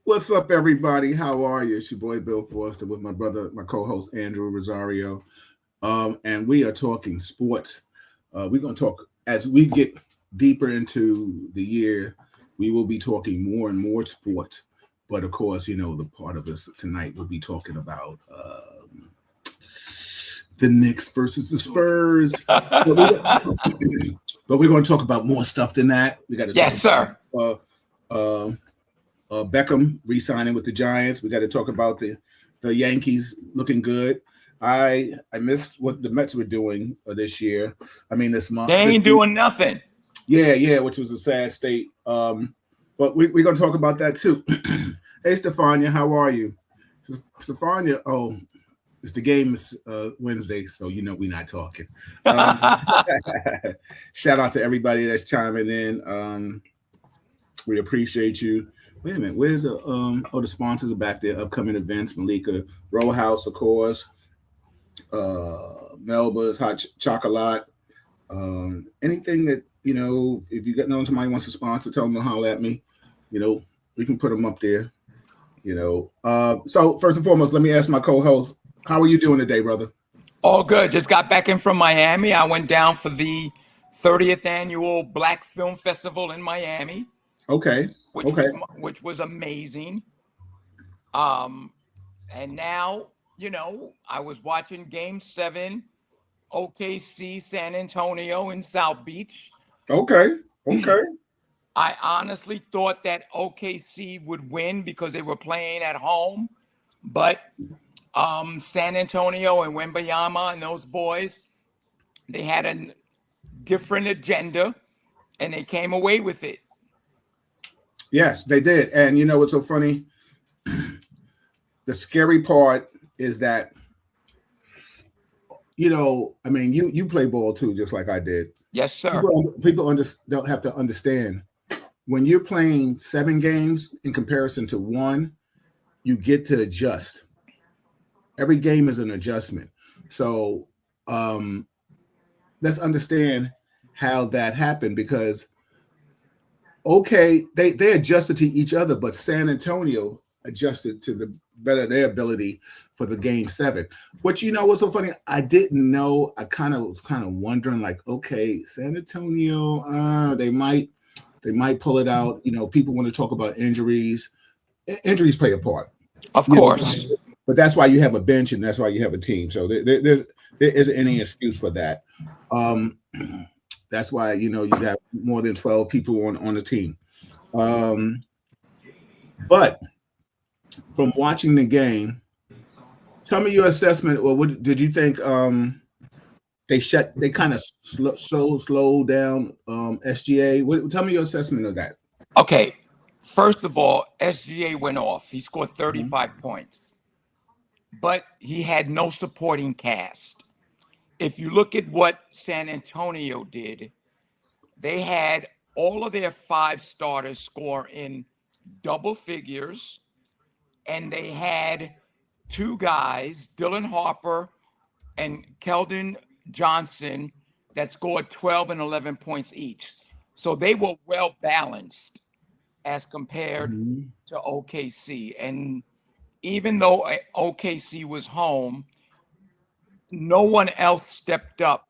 What's up, everybody? How are you? It's your boy Bill Foster with my brother, my co-host Andrew Rosario, and we are talking sports. We're going to talk as we get deeper into the year. We will be talking more and more sports, but of course, the part of us tonight will be talking about the Knicks versus the Spurs. But, we, but we're going to talk about more stuff than that. We got to talk Yes, sir. about Beckham re-signing with the Giants. We got to talk about the Yankees looking good. I missed what the Mets were doing this year. I mean, this month. They ain't doing nothing. Yeah, which was a sad state. But we're gonna talk about that too. Hey, Stefania, how are you? Stefania, oh, it's the game is Wednesday, so we're not talking. Shout out to everybody that's chiming in. We appreciate you. Wait a minute, where's the sponsors are back there, upcoming events, Malika Row House, of course, Melba's Hot Chocolate, anything that, if you know somebody wants to sponsor, tell them to holler at me, we can put them up there, So first and foremost, let me ask my co-host, how are you doing today, brother? All good. Just got back in from Miami. I went down for the 30th annual Black Film Festival in Miami. Okay. Which was amazing. And now, I was watching Game 7, OKC San Antonio in South Beach. Okay. I honestly thought that OKC would win because they were playing at home, but San Antonio and Wembayama and those boys, they had a different agenda, and they came away with it. Yes, they did. And you know what's so funny? The scary part is that, you play ball too, just like I did. Yes, sir. People don't have to understand. When you're playing 7 games in comparison to 1, you get to adjust. Every game is an adjustment. So let's understand how that happened, because they adjusted to each other, but San Antonio adjusted to the better their ability for the Game 7. But what's so funny? I didn't know. I was kind of wondering, like, okay, San Antonio, they might pull it out. People want to talk about injuries. Injuries play a part, of course. But that's why you have a bench, and that's why you have a team. So there isn't any excuse for that. That's why you got more than 12 people on the team. But from watching the game, tell me your assessment, or what did you think? They kind of slowed down SGA. Tell me your assessment of that. Okay, first of all, SGA went off. He scored 35 points, but he had no supporting cast. If you look at what San Antonio did, they had all of their 5 starters score in double figures, and they had 2 guys, Dylan Harper and Keldon Johnson, that scored 12 and 11 points each. So they were well balanced as compared to OKC. And even though OKC was home, no one else stepped up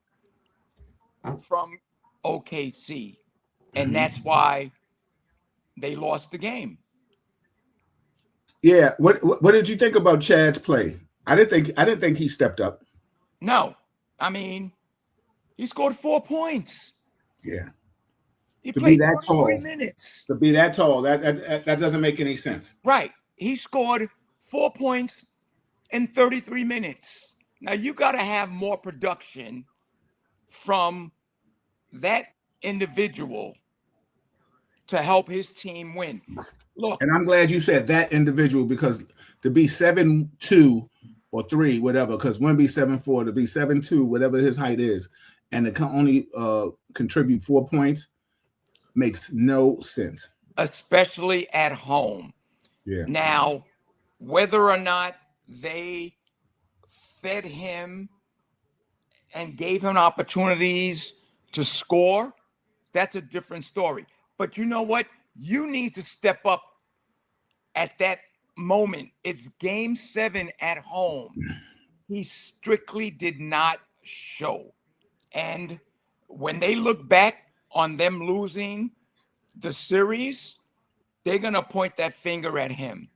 from OKC. And that's why they lost the game. Yeah. What did you think about Chad's play? I didn't think he stepped up. No. I mean, he scored 4 points. Yeah. He played 33 minutes. To be that tall, that doesn't make any sense. Right. He scored 4 points in 33 minutes. Now, you got to have more production from that individual to help his team win. Look. And I'm glad you said that individual, because to be 7'2" or 3, whatever, because one be 7'4", to be 7'2", whatever his height is, and to only contribute 4 points makes no sense. Especially at home. Yeah. Now, whether or not they fed him and gave him opportunities to score, that's a different story. But you know what? You need to step up at that moment, it's game 7 at home. He strictly did not show. And when they look back on them losing the series, they're going to point that finger at him.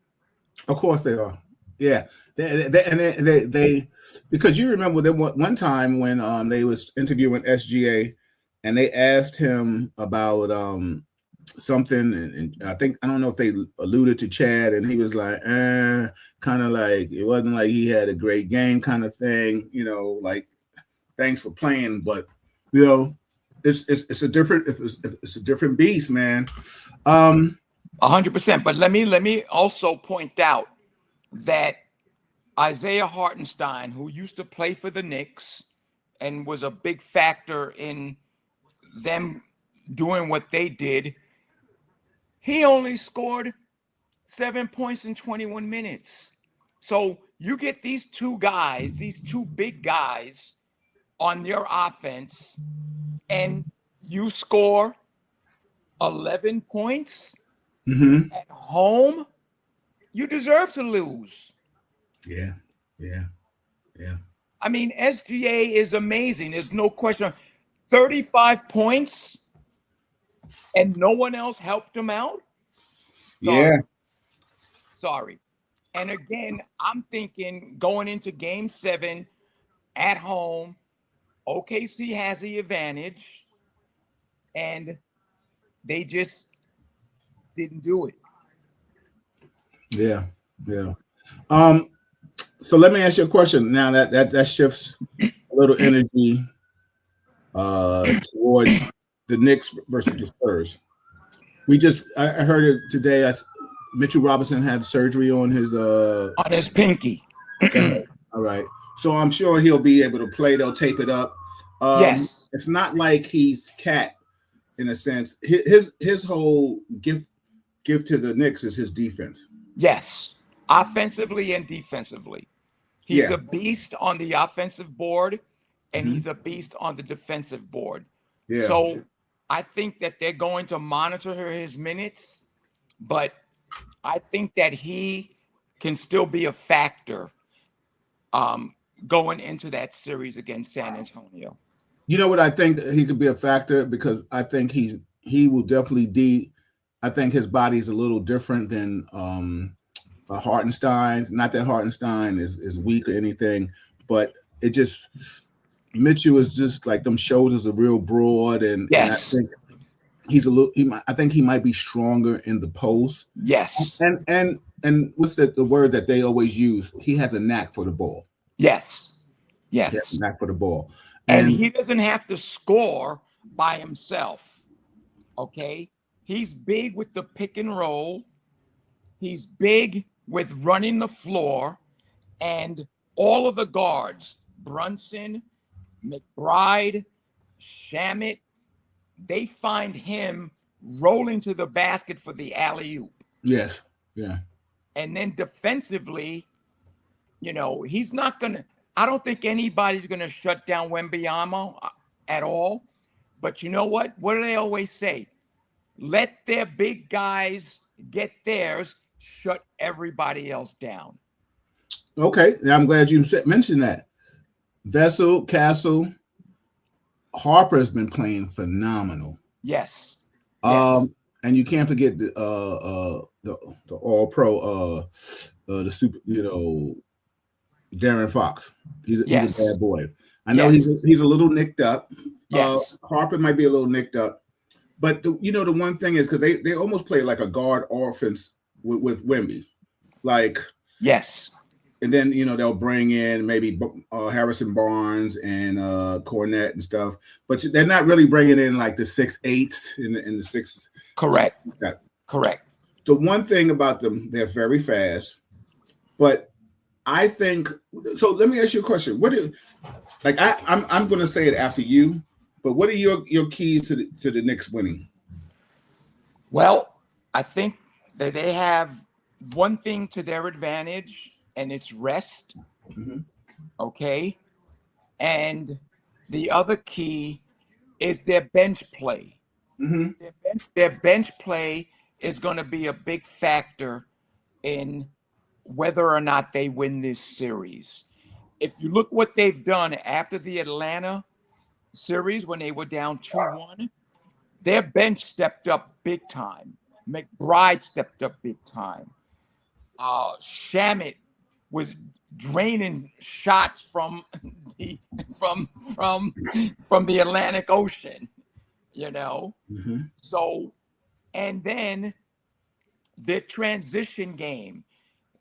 Of course they are. Yeah, they because you remember them one time when they was interviewing SGA, and they asked him about something, and I don't know if they alluded to Chad, and he was like, kind of like it wasn't like he had a great game, kind of thing, like thanks for playing, but it's a different beast, man. 100%. But let me also point out that Isaiah Hartenstein, who used to play for the Knicks and was a big factor in them doing what they did, he only scored 7 points in 21 minutes. So you get these two guys, these two big guys on your offense, and you score 11 points at home, you deserve to lose. Yeah. I mean, SGA is amazing. There's no question. 35 points and no one else helped him out? Sorry. And again, I'm thinking going into game 7 at home, OKC has the advantage, and they just didn't do it. Yeah. So let me ask you a question. Now that shifts a little energy towards the Knicks versus the Spurs. I heard it today. Mitchell Robinson had surgery on his pinky. All right. So I'm sure he'll be able to play. They'll tape it up. Yes. It's not like he's Cat in a sense. His whole gift to the Knicks is his defense. Yes. Offensively and defensively. He's a beast on the offensive board, and he's a beast on the defensive board. Yeah. So I think that they're going to monitor his minutes, but I think that he can still be a factor going into that series against San Antonio. You know what I think he could be a factor, because I think he will definitely I think his body's a little different than Hartenstein's. Not that Hartenstein is weak or anything, but it just Mitchell is just like them shoulders are real broad, and yes, and I think I think he might be stronger in the post. Yes, and what's the word that they always use? He has a knack for the ball. Yes, He has a knack for the ball, and he doesn't have to score by himself. Okay, he's big with the pick and roll. He's big with running the floor, and all of the guards, Brunson, McBride, Shamet, they find him rolling to the basket for the alley-oop. Yes. Yeah. And then defensively, he's not going to, I don't think anybody's going to shut down Wembanyama at all. But you know what? What do they always say? Let their big guys get theirs, shut everybody else down. Okay. I'm glad you mentioned that. Vessel, Castle, Harper's been playing phenomenal. Yes. And you can't forget the All Pro, the super, Darren Fox. He's a bad boy. I know he's a little nicked up. Yes. Harper might be a little nicked up, but the one thing is because they almost play like a guard offense with Wemby, like yes. And then they'll bring in maybe Harrison Barnes and Cornette and stuff, but they're not really bringing in like the 6'8" in the 6. Correct. Correct. The one thing about them, they're very fast, but I think so. Let me ask you a question. I'm going to say it after you, but what are your keys to the Knicks winning? Well, I think that they have one thing to their advantage, and it's rest. Mm-hmm. Okay. And the other key is their bench play. Mm-hmm. Their bench play is going to be a big factor in whether or not they win this series. If you look what they've done after the Atlanta series when they were down 2-1, their bench stepped up big time. McBride stepped up big time. Shamit was draining shots from the from the Atlantic Ocean, you know. Mm-hmm. So, and then their transition game,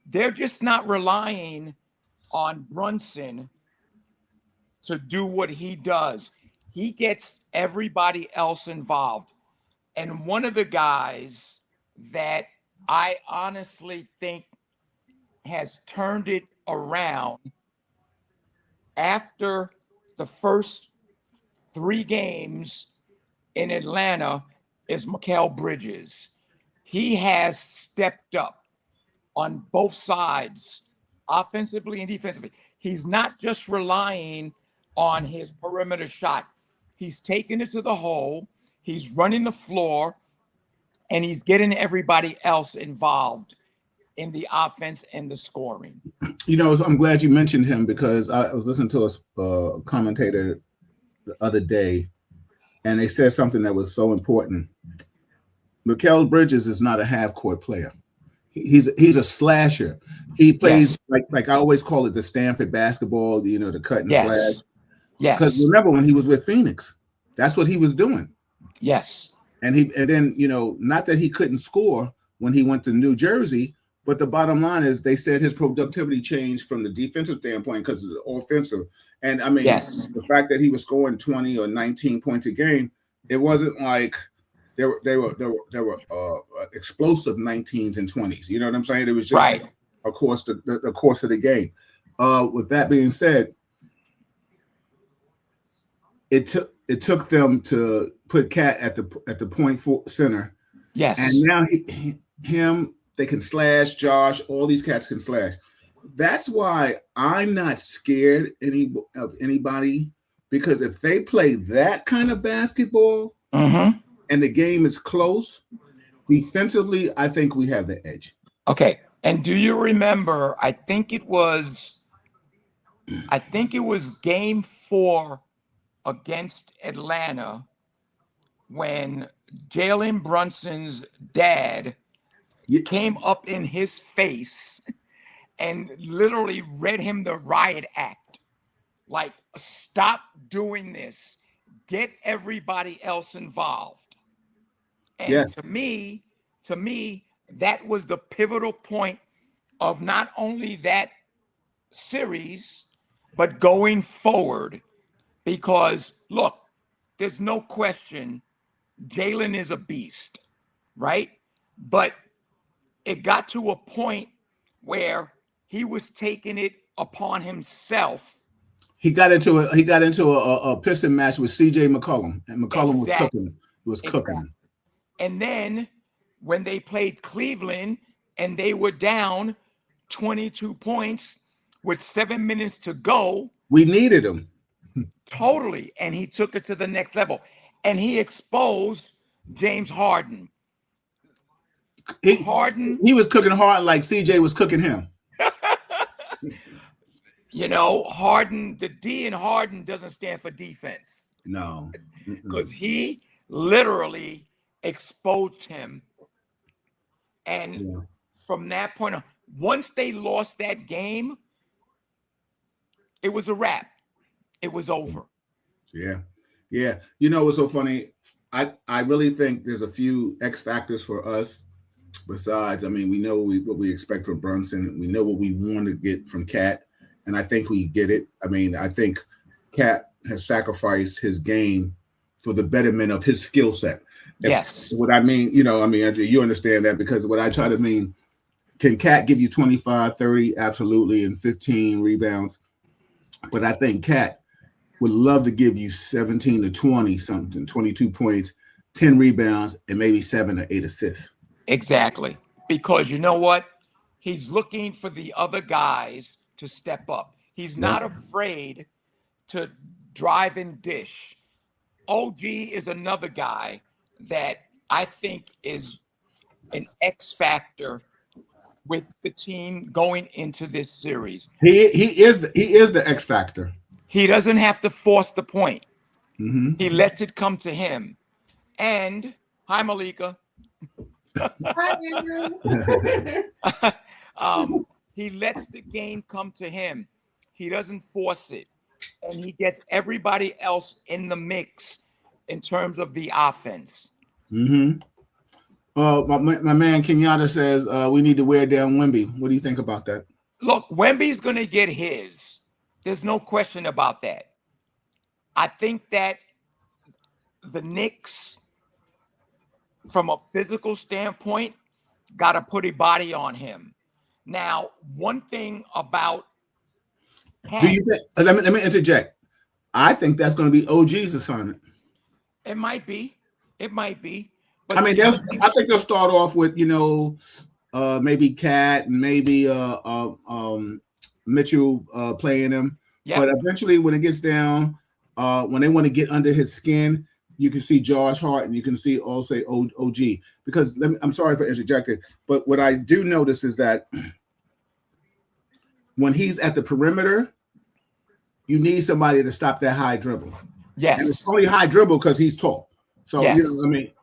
they're just not relying on Brunson to do what he does. He gets everybody else involved. And one of the guys that I honestly think has turned it around after the first 3 games in Atlanta is Mikal Bridges. He has stepped up on both sides, offensively and defensively. He's not just relying on his perimeter shot. He's taking it to the hole. He's running the floor, and he's getting everybody else involved in the offense and the scoring. You know, I'm glad you mentioned him because I was listening to a commentator the other day, and they said something that was so important. Mikal Bridges is not a half-court player. He's a slasher. He plays like I always call it the Stanford basketball, you know, the cut and slash. Yes. Because remember when he was with Phoenix, that's what he was doing. Yes. And then, you know, not that he couldn't score when he went to New Jersey, but the bottom line is they said his productivity changed from the defensive standpoint because of the offensive. And I mean, the fact that he was scoring 20 or 19 points a game, it wasn't like there were explosive 19s and 20s. You know what I'm saying? It was just of course the course of the game. With that being said, it took them to put Cat at the point center. Yes. And now they can slash. Josh, all these cats can slash. That's why I'm not scared of anybody, because if they play that kind of basketball and the game is close, defensively, I think we have the edge. Okay. And do you remember, I think it was game 4 against Atlanta when Jalen Brunson's dad came up in his face and literally read him the riot act. Like, stop doing this. Get everybody else involved. And to me, that was the pivotal point of not only that series, but going forward. Because, look, there's no question Jalen is a beast, right? But it got to a point where he was taking it upon himself. He got into a pissing match with CJ McCollum, and McCollum was cooking. And then when they played Cleveland and they were down 22 points with 7 minutes to go, we needed him. Totally. And he took it to the next level. And he exposed James Harden. He was cooking hard like CJ was cooking him. You know, Harden, the D in Harden doesn't stand for defense. No. Because he literally exposed him. And from that point on, once they lost that game, it was a wrap. It was over. Yeah. You know what's so funny? I really think there's a few X factors for us. Besides, I mean, we know what we expect from Brunson. We know what we want to get from Cat, and I think we get it. I mean, I think Cat has sacrificed his game for the betterment of his skill set. Yes. What I mean, Andrew, you understand that, because what I try to mean, can Cat give you 25, 30? Absolutely, and 15 rebounds. But I think Cat would love to give you 17 to 20 something, 22 points, 10 rebounds, and maybe 7 or 8 assists. Exactly. Because you know what? He's looking for the other guys to step up. He's not afraid to drive and dish. OG is another guy that I think is an X factor with the team going into this series. He is the X factor. He doesn't have to force the point. Mm-hmm. He lets it come to him. And hi, Malika. Hi, Andrew. He lets the game come to him. He doesn't force it. And he gets everybody else in the mix in terms of the offense. Mm-hmm. My man Kenyatta says we need to wear down Wemby. What do you think about that? Look, Wemby's going to get his. There's no question about that. I think that the Knicks, from a physical standpoint, got to put a body on him. Now, one thing about Do you think, let me interject. I think that's going to be OG's assignment. It might be. It might be. But I mean, I think they'll start off with, maybe Cat and maybe Mitchell playing him. Yep. But eventually, when it gets down, when they want to get under his skin, you can see Josh Hart and you can see also OG. Because I'm sorry for interjecting, but what I do notice is that when he's at the perimeter, you need somebody to stop that high dribble. Yes, and it's only high dribble because he's tall. So yes.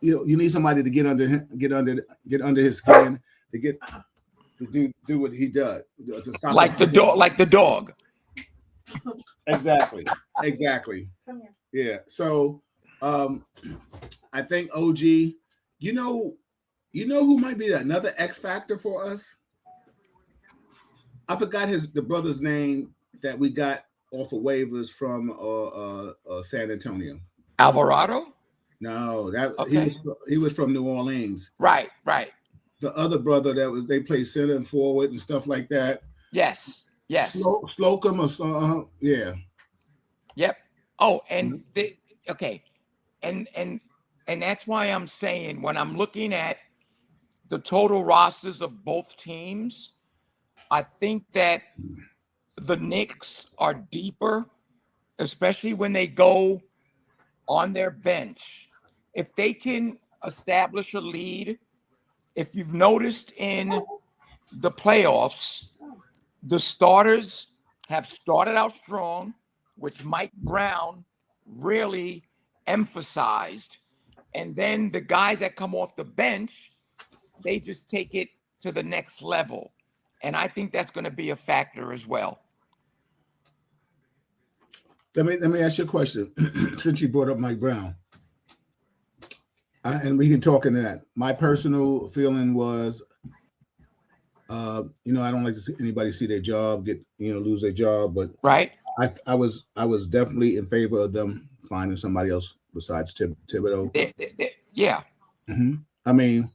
You need somebody to get under his skin to do what he does. To stop like the dog. Exactly. Yeah. So I think OG, you know who might be another X factor for us? I forgot the brother's name that we got off of waivers from San Antonio. Alvarado? No, okay. he was from New Orleans. Right. The other brother they play center and forward and stuff like that. Yes. Slocum or something. Yeah. Yep. Oh, and and that's why I'm saying when I'm looking at the total rosters of both teams, I think that the Knicks are deeper, especially when they go on their bench. If they can establish a lead, if you've noticed in the playoffs, the starters have started out strong, which Mike Brown really emphasized. And then the guys that come off the bench, they just take it to the next level. And I think that's going to be a factor as well. Let me ask you a question. Since you brought up Mike Brown, and we can talk into that. My personal feeling was, I don't like to see anybody see their job lose their job, but right. I was definitely in favor of them finding somebody else besides Thibodeau. Yeah. Mm-hmm. I mean,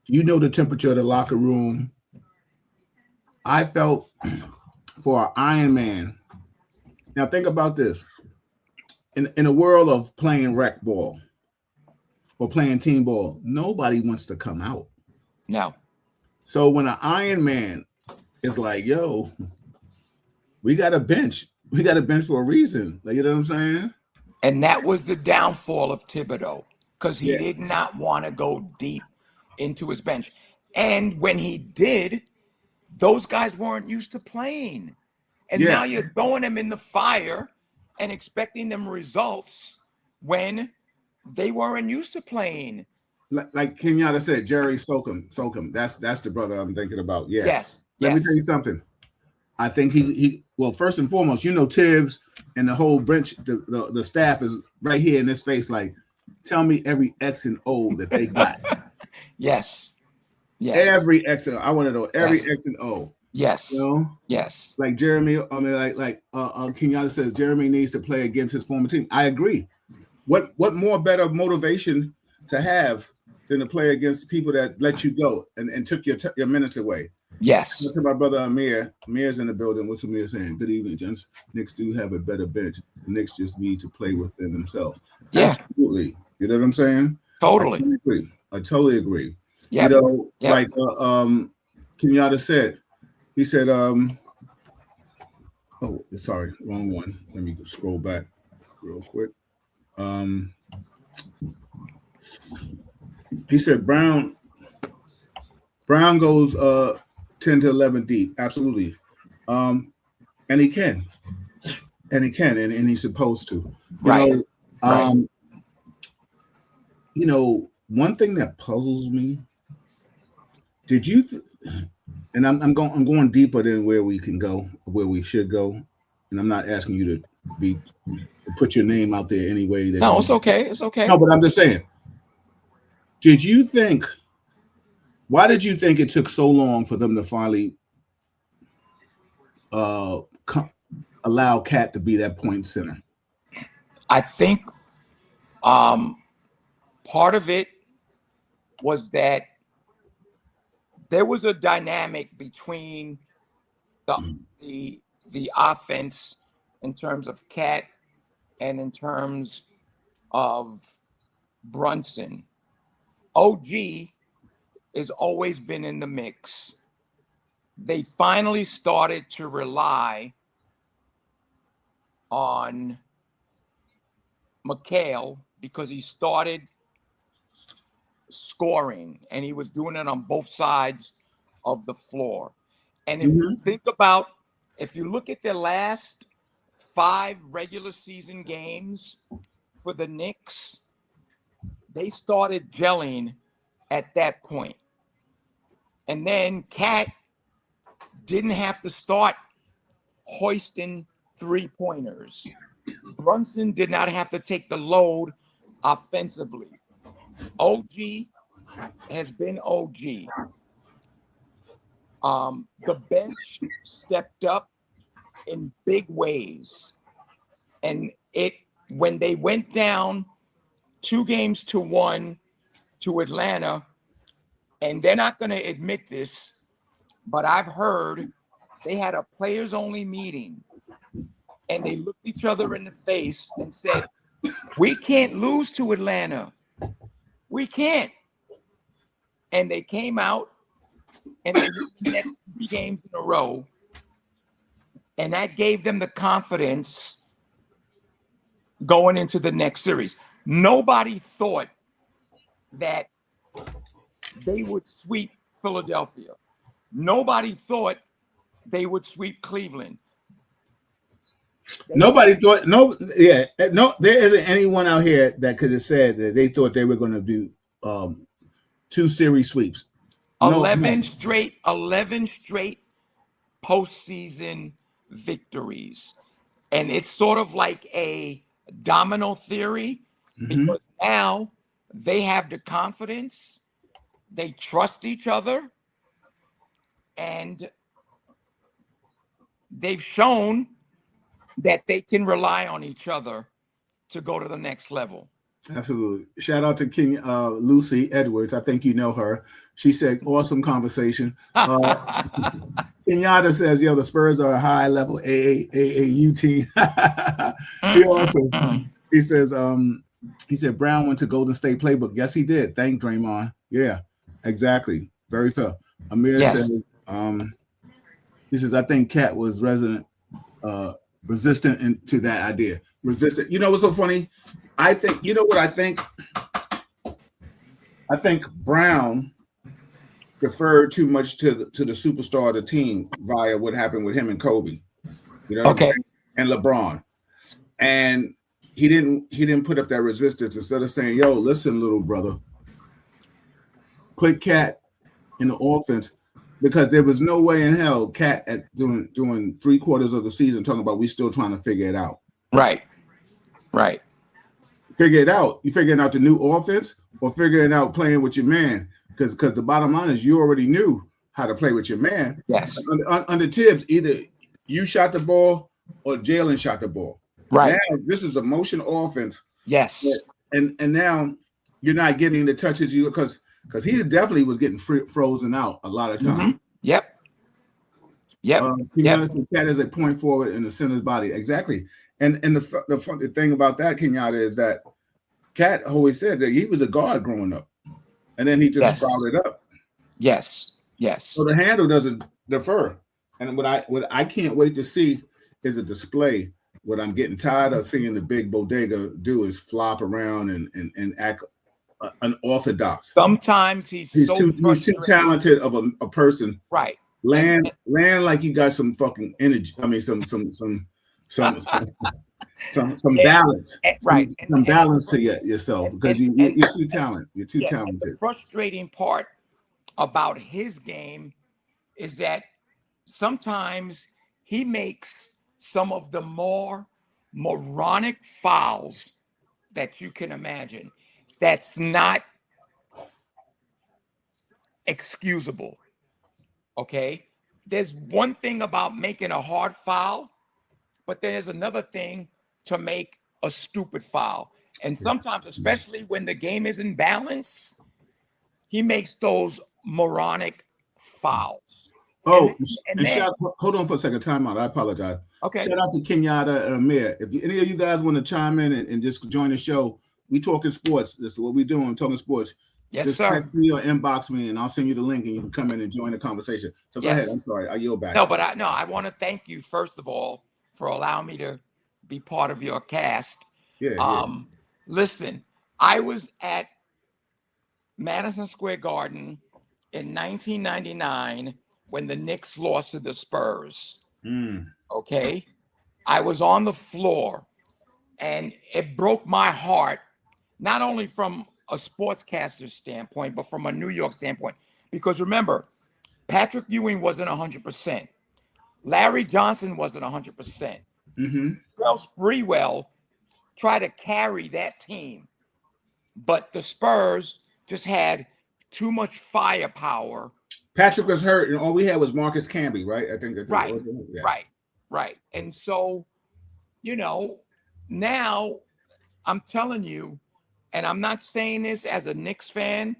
the temperature of the locker room. I felt for an Iron Man. Now think about this. In a world of playing rec ball or playing team ball, nobody wants to come out. No. So when an Iron Man is like, yo, we got a bench. We got a bench for a reason. Like, you know what I'm saying? And that was the downfall of Thibodeau because he did not want to go deep into his bench. And when he did, those guys weren't used to playing. And now you're throwing them in the fire and expecting them results when they weren't used to playing. Like Kenyatta said, Jerry Slocum. That's the brother I'm thinking about. Yeah. Yes. Let me tell you something. I think he first and foremost, Tibbs and the whole bench, the staff is right here in his face. Like, tell me every X and O that they got. Yes. Every X and O. I want to know every X and O. Yes. Yes. Like Jeremy, Kenyatta says Jeremy needs to play against his former team. I agree. What more better motivation to have than to play against people that let you go and took your minutes away? Yes. To my brother Amir. Amir's in the building. What's Amir saying? Good evening, gents. Knicks do have a better bench. The Knicks just need to play within themselves. Yeah. Absolutely. You know what I'm saying? Totally. I totally agree. Yep. Like Kenyatta said. He said, sorry, wrong one. Let me scroll back real quick. He said Brown goes 10 to 11 deep. Absolutely. And he can. And he's supposed to. Right. One thing that puzzles me, did you and I'm going deeper than where we can go, where we should go. And I'm not asking you to put your name out there any way that No, it's okay. It's okay. No, but I'm just saying. Why did you think it took so long for them to finally allow Cat to be that point center? I think part of it was that there was a dynamic between the offense in terms of Cat and in terms of Brunson. OG has always been in the mix. They finally started to rely on McHale because he started scoring and he was doing it on both sides of the floor. And if you if you look at the last 5 regular season games for the Knicks, they started gelling at that point. And then Cat didn't have to start hoisting 3-pointers. Brunson did not have to take the load offensively. OG has been OG. The bench stepped up in big ways. And when they went down 2-1 to Atlanta, and they're not going to admit this, but I've heard they had a players-only meeting, and they looked each other in the face and said, "We can't lose to Atlanta. We can't." And they came out, and they won the next 3 games in a row, and that gave them the confidence going into the next series. Nobody thought that they would sweep Philadelphia. Nobody thought they would sweep Cleveland. Nobody thought, there isn't anyone out here that could have said that they thought they were going to do 2 series sweeps. 11 straight postseason victories. And it's sort of like a domino theory because now they have the confidence, they trust each other, and they've shown that they can rely on each other to go to the next level. Absolutely. Shout out to King Lucy Edwards. I think you know her. She said, awesome conversation. Kenyatta says, the Spurs are a high-level AAU team. He said, Brown went to Golden State Playbook. Yes, he did. Thank Draymond. Yeah, exactly. Very tough. Amir says, he says, I think Cat was resistant to that idea. Resistant. You know what's so funny? I think Brown deferred too much to the superstar of the team via what happened with him and Kobe, and LeBron, and he didn't put up that resistance. Instead of saying, "Yo, listen, little brother, put Cat in the offense," because there was no way in hell Cat at doing 3/4 of the season talking about we still trying to figure it out. Right. Figure it out. You figuring out the new offense or figuring out playing with your man? Because the bottom line is you already knew how to play with your man. Yes. Under Tibbs, either you shot the ball or Jalen shot the ball. Right. Now, this is a motion offense. Yes. And now you're not getting the touches because he definitely was getting frozen out a lot of times. Yep. Cat is a point forward in the center's body. Exactly. And the thing about that, Kenyatta, is that Cat always said that he was a guard growing up. And then he just sprouted up. Yes. So the handle doesn't defer. And what I can't wait to see is a display. What I'm getting tired of seeing the big bodega do is flop around and act unorthodox. Sometimes he's too talented of a person. Right. Land like you got some fucking energy. I mean, some Yeah, balance, right. some balance to yourself because you're too talented. You're too Yeah, and the talented. frustrating part about his game is that sometimes he makes some of the more moronic fouls that you can imagine. That's not excusable. Okay. There's one thing about making a hard foul, but then there's another thing to make a stupid foul. And sometimes, especially when the game is in balance, he makes those moronic fouls. Oh, And and then hold on for a second. Time out. I apologize. okay, Shout out to Kenyatta and Amir. If any of you guys want to chime in and just join the show, we talking sports. This is what we doing. Talking sports. yes, Just sir. text me or inbox me, and I'll send you the link, and you can come in and join the conversation. So go ahead. I'm Yes. sorry. I yield back. No, but I want to thank you first of all for allowing me to be part of your cast. Yeah. Listen, I was at Madison Square Garden in 1999 when the Knicks lost to the Spurs. Okay. I was on the floor and it broke my heart, not only from a sportscaster standpoint, but from a New York standpoint. Because remember, Patrick Ewing wasn't 100%. Larry Johnson wasn't 100%. Charles Sprewell tried to carry that team, but the Spurs just had too much firepower. Patrick was hurt, and all we had was Marcus Camby, right? I think that's Right, yes. right. And so, now I'm telling you, and I'm not saying this as a Knicks fan,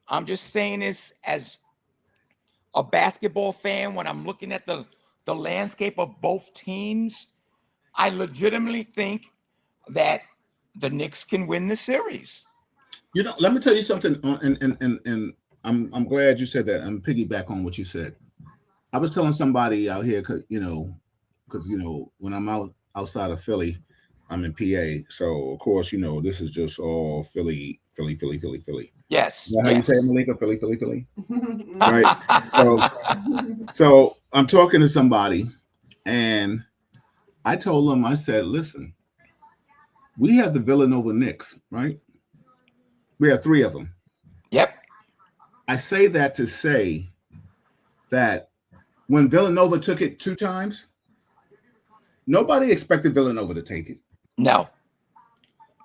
I'm just saying this as a basketball fan. When I'm looking at the landscape of both teams, I legitimately think that the Knicks can win the series. Let me tell you something, and I'm glad you said that. I'm piggyback on what you said. I was telling somebody out here, because when I'm outside of Philly, I'm in PA, so of course this is just all Philly. Yes. Is that how you say it, Malika? Philly. Right. So I'm talking to somebody, and I told them, I said, listen, we have the Villanova Knicks, right? We have 3 of them. Yep. I say that to say that when Villanova took it 2 times, nobody expected Villanova to take it. No.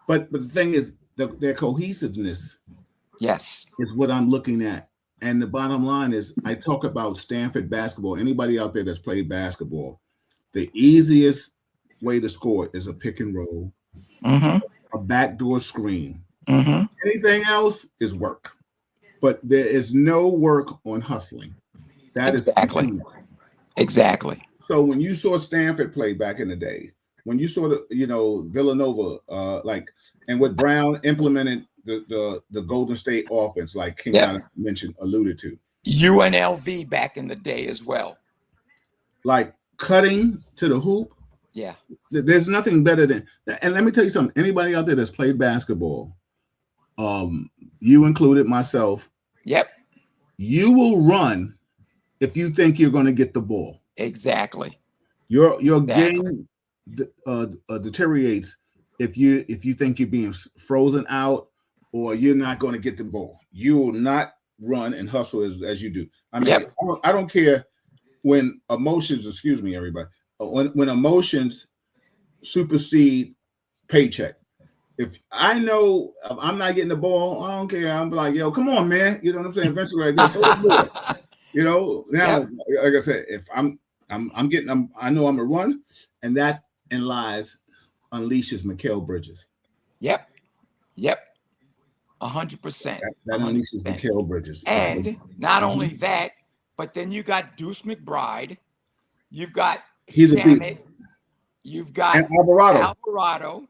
But the thing is, their cohesiveness, yes, is what I'm looking at. And the bottom line is, I talk about Stanford basketball. Anybody out there that's played basketball, the easiest way to score is a pick and roll, a backdoor screen. Anything else is work. But there is no work on hustling. That exactly. is Exactly. So when you saw Stanford play back in the day, when you saw Villanova, and what Brown implemented the Golden State offense, like Kenyatta alluded to, UNLV back in the day as well, like cutting to the hoop. Yeah, there's nothing better than. And let me tell you something. Anybody out there that's played basketball, you included, myself. Yep. You will run if you think you're going to get the ball. Exactly. Your game deteriorates if you think you're being frozen out or you're not going to get the ball. You will not run and hustle as you do. I mean, I don't care when emotions. Excuse me, everybody. When emotions supersede paycheck. If I know I'm not getting the ball, I don't care. I'm like, yo, come on, man. You know what I'm saying? Eventually, now, like I said, if I know I'm gonna run, and that unleashes Mikal Bridges. Yep. 100%. That unleashes Mikal Bridges. And not only that, but then you got Deuce McBride, you've got Shamit, you've got Alvarado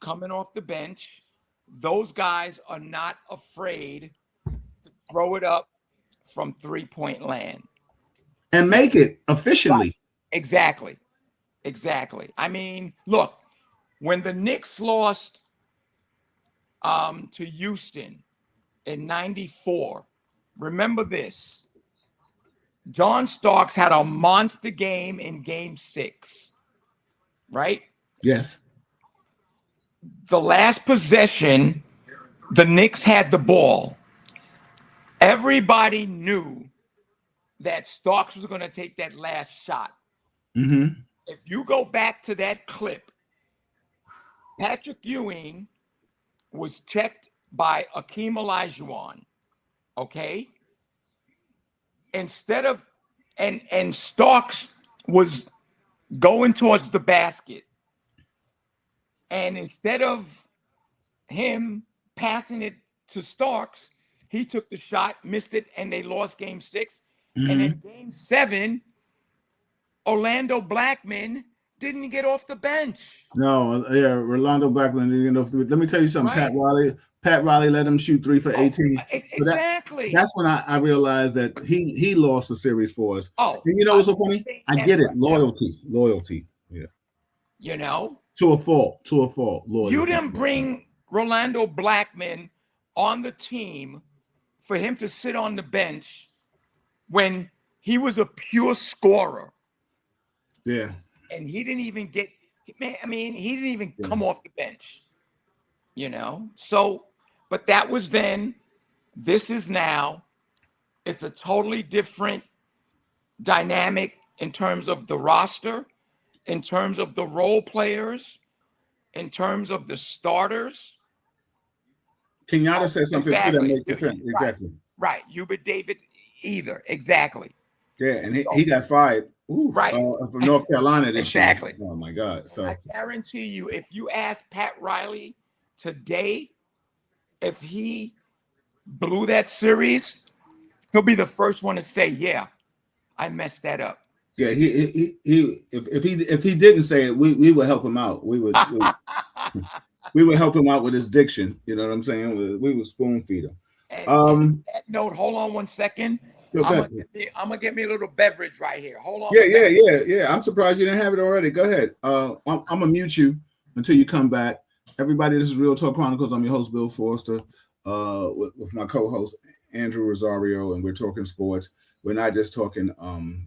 coming off the bench. Those guys are not afraid to throw it up from 3-point land and make it efficiently. Exactly. I mean, look, when the Knicks lost to Houston in '94, remember this: John Starks had a monster game in game 6, right? Yes. The last possession, the Knicks had the ball. Everybody knew that Starks was going to take that last shot. Mm-hmm. If you go back to that clip, Patrick Ewing was checked by Akeem Olajuwon, okay? Instead of, and Starks was going towards the basket. And instead of him passing it to Starks, he took the shot, missed it, and they lost game 6. Mm-hmm. And in game 7, Orlando Blackman didn't get off the bench. No, yeah, Rolando Blackman. Let me tell you something. Right. Pat Riley let him shoot 3 for 18. Exactly. That's when I realized that he lost the series for us. Oh, and you know what's so funny? I get it. Loyalty. Yeah. You know, to a fault. Loyalty. You didn't bring Rolando Blackman on the team for him to sit on the bench when he was a pure scorer. Yeah. And he didn't even get, man, I mean, he didn't even come off the bench, you know? So, but that was then. This is now. It's a totally different dynamic in terms of the roster, in terms of the role players, in terms of the starters. Kenyatta said something too that makes sense. Exactly. Right. Hubert David either. Exactly. Yeah, and he got fired. From North Carolina this exactly. year. Oh my God! So I guarantee you, if you ask Pat Riley today, if he blew that series, he'll be the first one to say, "Yeah, I messed that up." Yeah, if he didn't say it, we would help him out. We would help him out with his diction. You know what I'm saying? We would spoon feed him. And on that note, hold on one second. I'm gonna get me a little beverage right here. Hold on. Yeah. I'm surprised you didn't have it already. Go ahead. I'm gonna mute you until you come back. Everybody, this is Real Talk Chronicles. I'm your host, Bill Forster, with my co-host Andrew Rosario, and we're talking sports. We're not just talking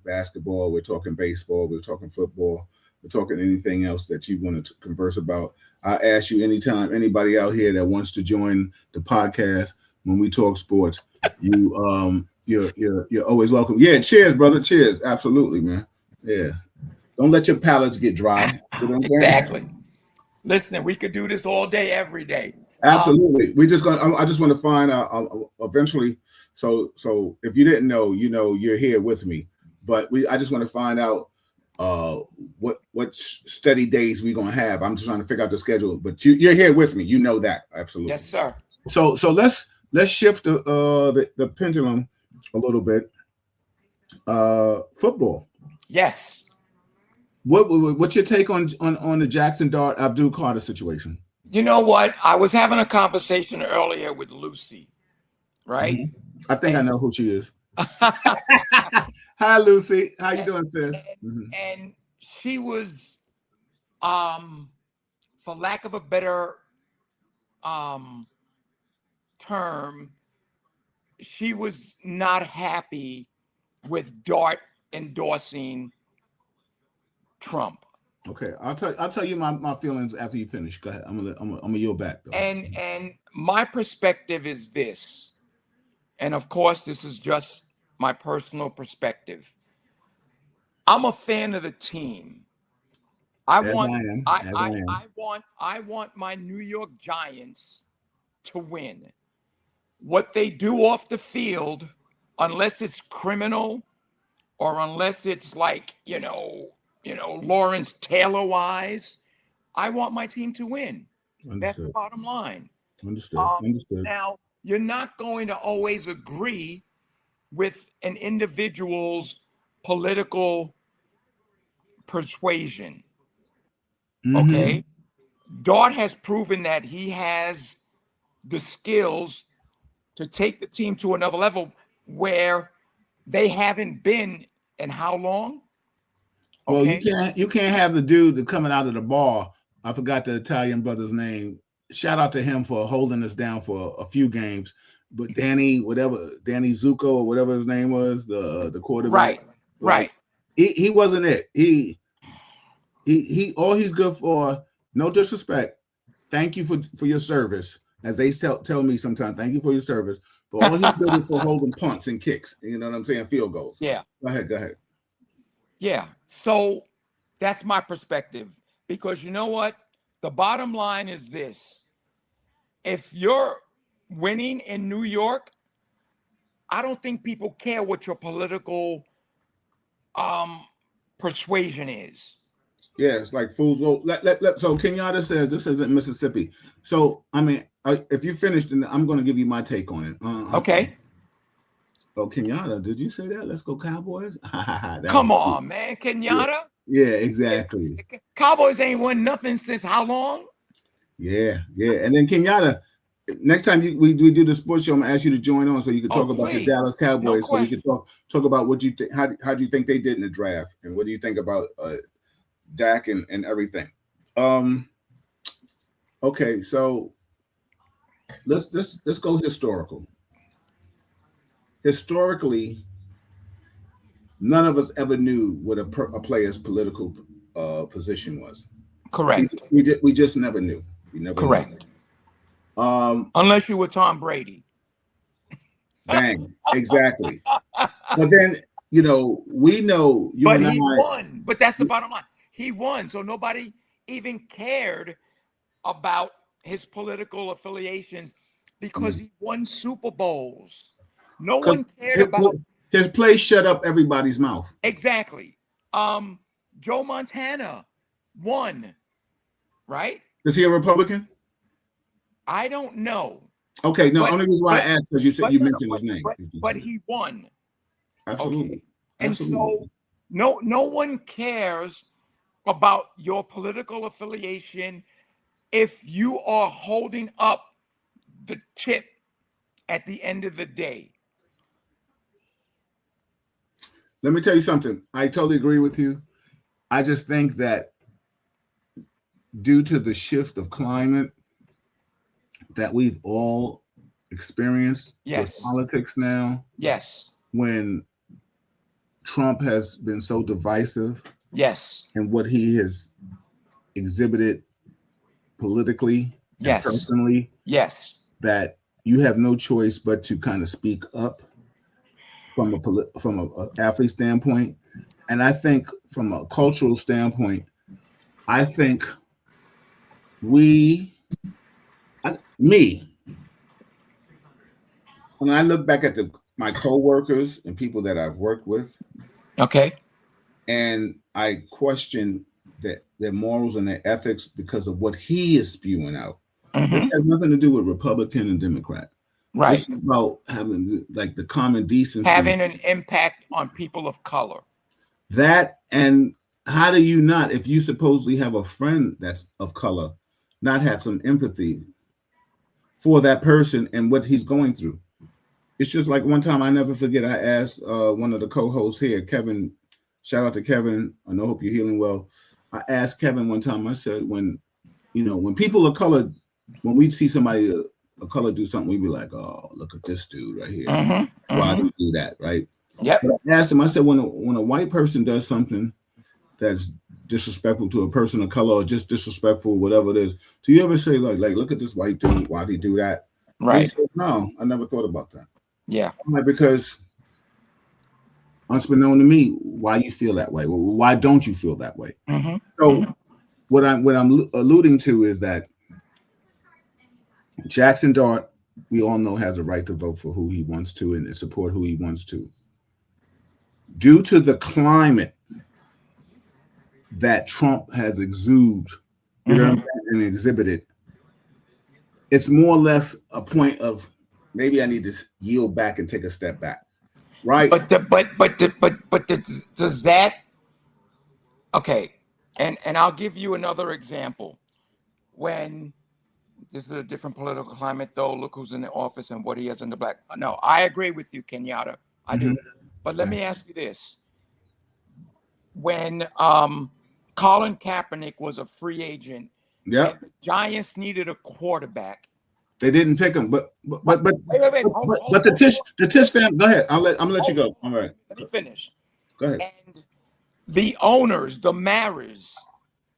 basketball. We're talking baseball. We're talking football. We're talking anything else that you want to converse about. I ask you anytime, anybody out here that wants to join the podcast when we talk sports, you're always welcome. Yeah, cheers, brother. Cheers. Absolutely, man. Yeah. Don't let your palates get dry. You know exactly. Listen, we could do this all day, every day. Absolutely. I just want to find out eventually. So if you didn't know, you're here with me. But I just want to find out what steady days we're gonna have. I'm just trying to figure out the schedule. But you're here with me. You know that. Absolutely. Yes, sir. So let's shift the pendulum a little bit. Football. Yes. What's your take on the Jackson Dart Abdul Carter situation? You know what? I was having a conversation earlier with Lucy, right? Mm-hmm. I think I know who she is. Hi, Lucy. How you doing, sis? And she was, for lack of a better term, she was not happy with Dart endorsing Trump. Okay, I'll tell you my feelings after you finish. Go ahead. I'm gonna yield back though. And my perspective is this, and of course this is just my personal perspective. I'm a fan of the team. I want my New York Giants to win. What they do off the field, unless it's criminal or unless it's like, Lawrence Taylor wise, I want my team to win. Understood. That's the bottom line. Understood. Now, you're not going to always agree with an individual's political persuasion. Mm-hmm. Okay? Dart has proven that he has the skills to take the team to another level where they haven't been in how long? Okay. Well, you can't have the dude that coming out of the bar. I forgot the Italian brother's name. Shout out to him for holding us down for a few games. but Danny Zuko or whatever his name was, the quarterback. Right. He wasn't it. He all he's good for. No disrespect. Thank you for your service. As they tell me sometimes, thank you for your service. But all he's good is for holding punts and kicks. You know what I'm saying? Field goals. Yeah. Go ahead. Yeah. So that's my perspective. Because you know what? The bottom line is this. If you're winning in New York, I don't think people care what your political persuasion is. Yeah, it's like fools. Well, so Kenyatta says this isn't Mississippi. So I mean, if you finished, then I'm going to give you my take on it. Okay. Oh, Kenyatta, did you say that? Let's go Cowboys. Come on, man, Kenyatta. Yeah, exactly. Cowboys ain't won nothing since how long? Yeah. And then Kenyatta, next time we do the sports show, I'm gonna ask you to join on so you can talk about the Dallas Cowboys. So we can talk about what you think. How do you think they did in the draft, and what do you think about Dak and everything? Okay, so let's go historical. Historically, none of us ever knew what a player's political position was. Correct. We just never knew. We never. Correct. Knew. Unless you were Tom Brady. Bang. Exactly. But then, we know you. But he won. But that's the bottom line. He won. So nobody even cared about his political affiliations because he won Super Bowls. No one cared about his play. Shut up everybody's mouth. Exactly. Joe Montana won, right? Is he a Republican? I don't know. Okay, no. Only reason why I asked because you said you mentioned his name. But he won. Absolutely. Okay. And so no one cares about your political affiliation if you are holding up the chip at the end of the day. Let me tell you something. I totally agree with you. I just think that due to the shift of climate that we've all experienced with politics now. Yes. When Trump has been so divisive. Yes. And what he has exhibited politically and personally. Yes. That you have no choice but to kind of speak up from a athlete standpoint. And I think from a cultural standpoint, I think when I look back at my coworkers and people that I've worked with, and I question their morals and their ethics because of what he is spewing out. This has nothing to do with Republican and Democrat. Right. It's about having the common decency. Having an impact on people of color. That, and how do you not, if you supposedly have a friend that's of color, not have some empathy for that person and what he's going through? It's just like one time, I never forget, I asked one of the co-hosts here, Kevin, shout out to Kevin, I hope you're healing well. I asked Kevin one time, I said, when people of color, when we see somebody of color do something, we be like, oh, look at this dude right here. Why do you do that, right? Yep. But I asked him, I said, when a white person does something that's disrespectful to a person of color or just disrespectful, whatever it is, do you ever say like look at this white dude, why did he do that? Right. He says, no, I never thought about that. Yeah. Because unbeknown to me, why you feel that way? Well, why don't you feel that way? So what I'm alluding to is that Jackson Dart, we all know, has a right to vote for who he wants to and support who he wants to. Due to the climate that Trump has exuded and exhibited, it's more or less a point of maybe I need to yield back and take a step back, right? But does that? Okay, and I'll give you another example. When this is a different political climate, though, look who's in the office and what he has in the black. No, I agree with you, Kenyatta. I do. But let me ask you this: when Colin Kaepernick was a free agent, and the Giants needed a quarterback, They didn't pick him, but Wait. Hold the Tish family. Go ahead. I'm gonna let you go. All right. Let me finish. Go ahead. And the owners, the Maras,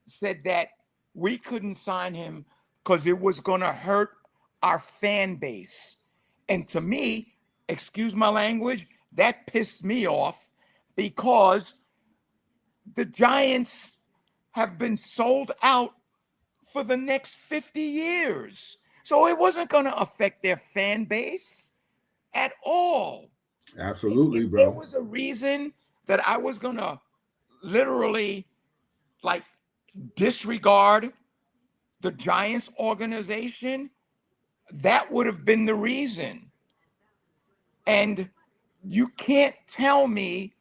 said that we couldn't sign him because it was going to hurt our fan base. And to me, excuse my language, that pissed me off because the Giants have been sold out for the next 50 years. So it wasn't going to affect their fan base at all. Absolutely, If bro. there was a reason that I was going to literally like disregard the Giants organization, that would have been the reason. And you can't tell me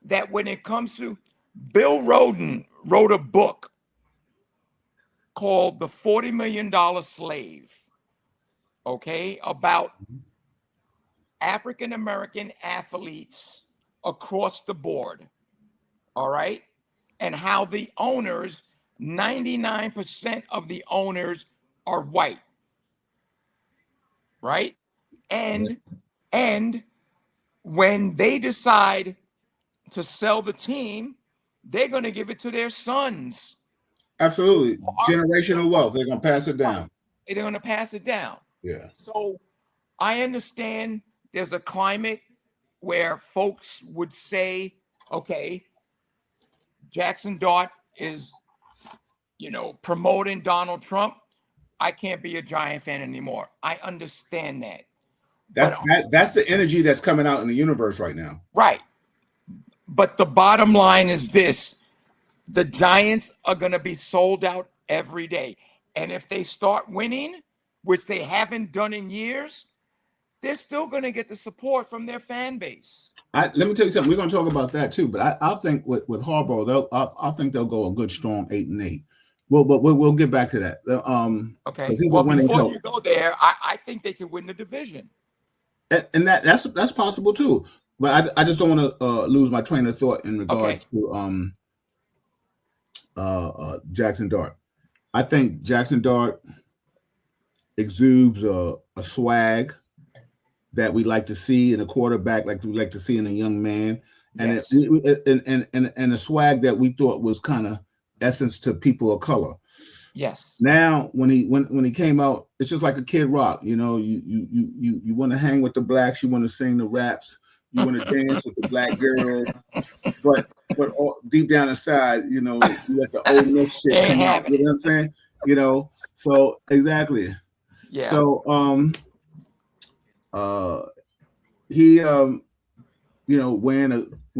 that when it comes to Bill Rhoden wrote a book called The $40 Million Slave, okay, about African-American athletes across the board, all right, and how the owners, 99% of the owners are white, right? And when they decide to sell the team, they're going to give it to their sons. Absolutely. Generational wealth. They're going to pass it down. They're going to pass it down. Yeah. So I understand there's a climate where folks would say, okay, Jackson Dart is, promoting Donald Trump. I can't be a Giant fan anymore. I understand that. That's the energy that's coming out in the universe right now. Right. But the bottom line is this. The Giants are going to be sold out every day. And if they start winning, which they haven't done in years, they're still going to get the support from their fan base. Let me tell you something. We're going to talk about that too. But I think with Harbaugh, I think they'll go a good strong 8-8. Well, but we'll get back to that. Okay. Well, before you go there, I think they can win the division. And that's possible too. But I just don't want to lose my train of thought in regards to Jackson Dart. I think Jackson Dart exudes a swag that we like to see in a quarterback, like we like to see in a young man, and Yes. and a swag that we thought was kind of essence to people of color. Yes. Now, when he came out, it's just like a Kid Rock. You want to hang with the blacks, you want to sing the raps, you want to dance with the black girls, but deep down inside, you let the old Knicks shit come out. You know what I'm saying? So exactly. Yeah. So he wearing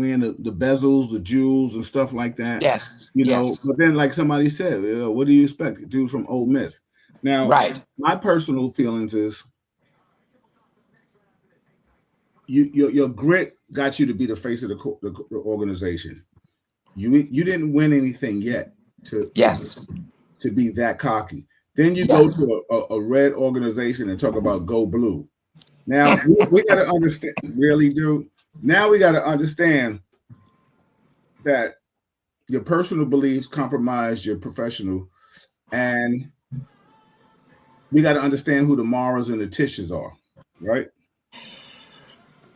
the bezels, the jewels, and stuff like that. Yes. But then, like somebody said, what do you expect? Dude from Ole Miss. Now, right. My personal feelings is your grit got you to be the face of the organization. You didn't win anything yet to be that cocky. Then you go to a red organization and talk about go blue. Now we got to understand, really, dude. Now we got to understand that your personal beliefs compromise your professional, and we got to understand who the Maras and the Tishes are, right?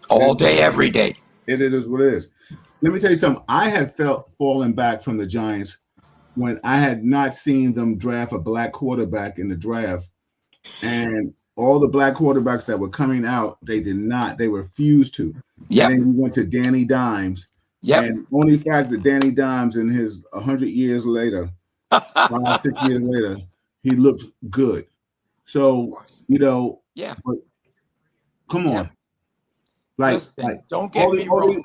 All day, every day. It is what it is. Let me tell you something. I had felt falling back from the Giants when I had not seen them draft a black quarterback in the draft, and all the black quarterbacks that were coming out, they did not. They refused to. Yeah. And then we went to Danny Dimes. Yeah. And only fact that Danny Dimes in his 100 years later, 5-6 years later, he looked good. So, yeah. But come on. Listen, don't get me wrong.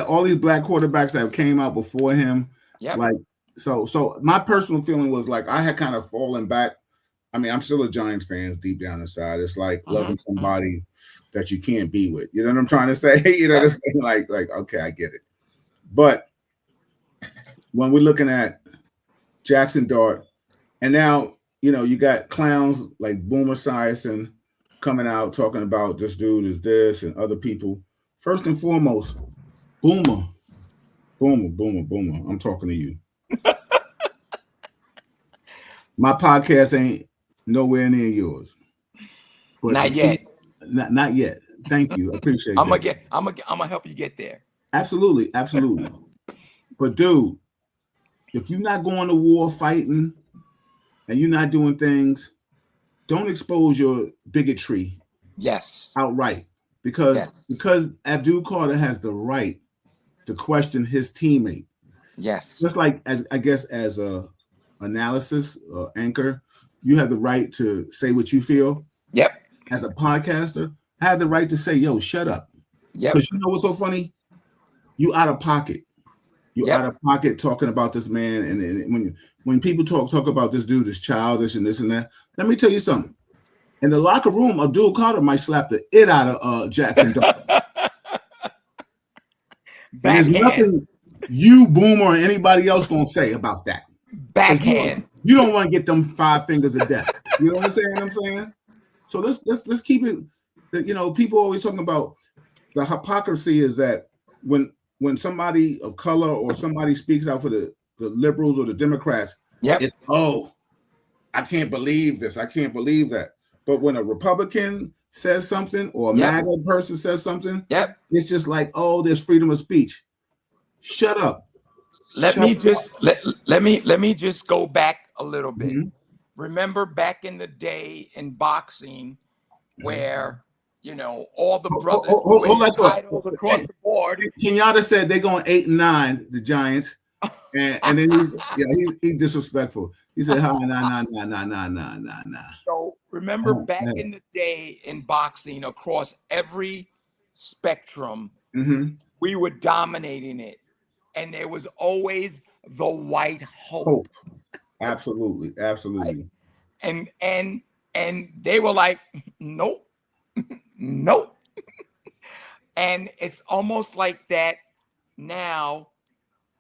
All these black quarterbacks that came out before him. Yeah. So my personal feeling was like I had kind of fallen back. I mean, I'm still a Giants fan deep down inside. It's like loving somebody that you can't be with. You know what I'm trying to say? You know what I'm saying? Like, okay, I get it. But when we're looking at Jackson Dart, and now, you got clowns like Boomer Esiason coming out talking about this dude is this and other people. First and foremost, Boomer. I'm talking to you. My podcast ain't nowhere near yours. But Not yet. Not yet. Thank you. I appreciate that. I'm gonna help you get there. Absolutely, absolutely. But dude, if you're not going to war fighting and you're not doing things, don't expose your bigotry Yes. outright. Because Yes. Abdul Carter has the right to question his teammate. Yes. Just like as a analysis anchor, you have the right to say what you feel. Yep. As a podcaster, I have the right to say, yo, shut up. Yep. Because you know what's so funny? You out of pocket. You Yep. out of pocket talking about this man. And when people talk about this dude is childish and this and that, let me tell you something. In the locker room, Abdul Carter might slap the it out of Jackson. And there's nothing you, Boomer, or anybody else gonna say about that. Backhand. You don't want to get them 5 fingers of death. You know what I'm saying? So let's keep it. You know, people always talking about the hypocrisy is that when somebody of color or somebody speaks out for the liberals or the Democrats, it's I can't believe this. I can't believe that. But when a Republican says something or a MAGA person says something, it's just like, oh, there's freedom of speech. Shut up. Let me just go back a little bit. Mm-hmm. Remember back in the day in boxing where, you know, all the brothers winning titles across the board. Kenyatta said they're going 8-9, the Giants. And then he's disrespectful. He said, nah. So remember back in the day in boxing across every spectrum, we were dominating it. And there was always the white hope. Absolutely. Right? And they were like, nope. Nope. And it's almost like that now.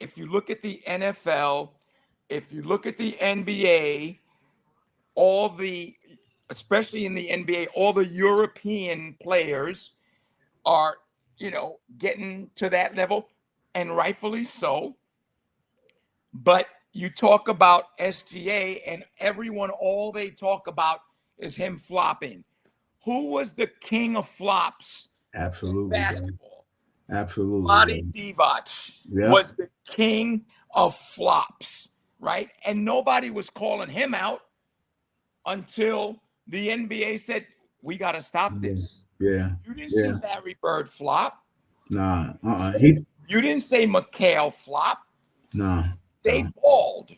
If you look at the NFL, if you look at the NBA, especially in the NBA, all the European players are, you know, getting to that level, and rightfully so. But you talk about SGA and everyone, all they talk about is him flopping. Who was the king of flops in basketball? Absolutely. Vlade Divac was the king of flops, right? And nobody was calling him out until the NBA said, we got to stop this. Yeah. You didn't see Larry Bird flop. Nah. You didn't say McHale flop. Nah. They balled.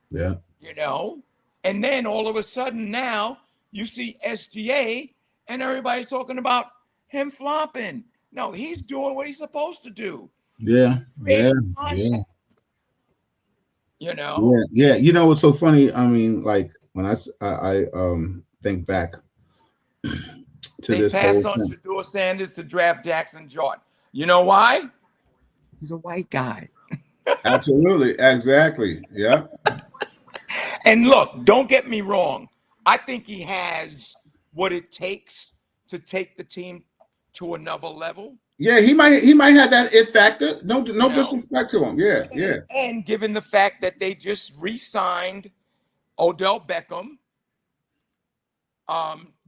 Yeah. You know? And then all of a sudden now you see SGA and everybody's talking about him flopping. No, he's doing what he's supposed to do. Yeah. You know? Yeah. You know what's so funny? I mean, like when I think back to this. They passed on Shedeur Sanders to draft Jackson Jordan. You know why? He's a white guy. Absolutely. Exactly. Yeah. And look, don't get me wrong. I think he has what it takes to take the team to another level. Yeah, he might have that it factor. No disrespect to him. Yeah. And given the fact that they just re-signed Odell Beckham,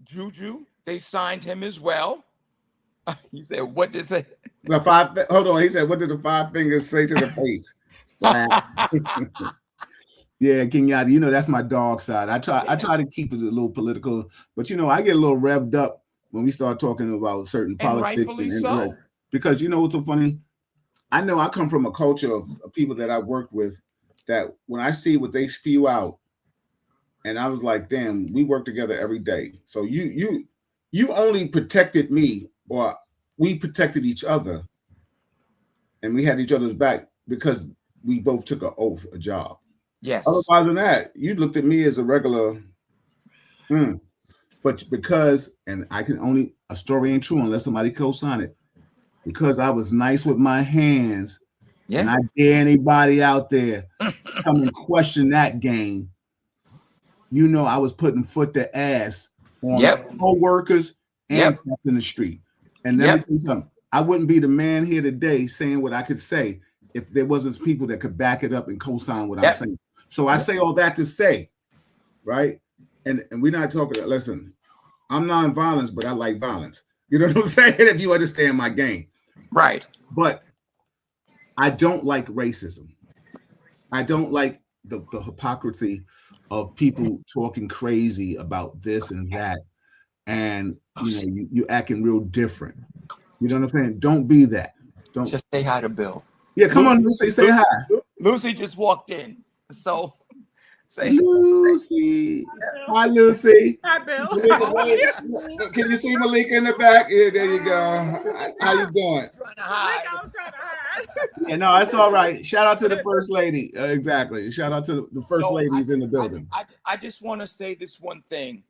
Juju, they signed him as well. He said, "What does it?" Hold on. He said, "What did the 5 fingers say to the face?" Yeah, Kenyatta, you know that's my dog side. I try to keep it a little political, but you know I get a little revved up when we start talking about certain politics and so. Because you know what's so funny? I know I come from a culture of people that I worked with that when I see what they spew out, and I was like, damn, we work together every day. So you only protected me, or we protected each other, and we had each other's back because we both took an oath, a job. Yes. Otherwise than that, you looked at me as a regular. But because, and a story ain't true unless somebody co-sign it. Because I was nice with my hands, and I dare anybody out there come and question that game. You know, I was putting foot to ass on co-workers and in the street. And let me tell you something. I wouldn't be the man here today saying what I could say if there wasn't people that could back it up and co-sign what I'm saying. So I say all that to say, right? And we're not talking. Listen, I'm non-violence, but I like violence. You know what I'm saying? If you understand my game. Right. But I don't like racism. I don't like the hypocrisy of people talking crazy about this and that. And you acting real different. You know what I'm saying? Don't be that. Don't Just say hi to Bill. Yeah, come on, Lucy, say hi. Lucy just walked in. So say Lucy. Hi, Lucy. Hi, Bill. Can you see Malika in the back? Yeah, there you go. How you doing? trying to hide. I was trying to hide. Yeah, no, that's all right. Shout out to the first lady. Exactly. Shout out to the first ladies in the building. I just want to say this one thing,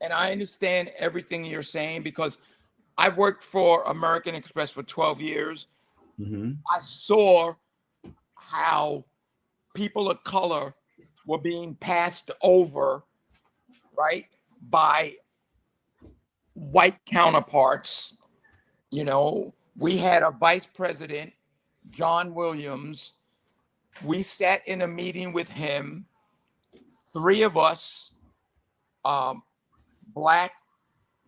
and I understand everything you're saying because I worked for American Express for 12 years. Mm-hmm. I saw how people of color were being passed over, right, by white counterparts. You know, we had a vice president, John Williams. We sat in a meeting with him, three of us, Black,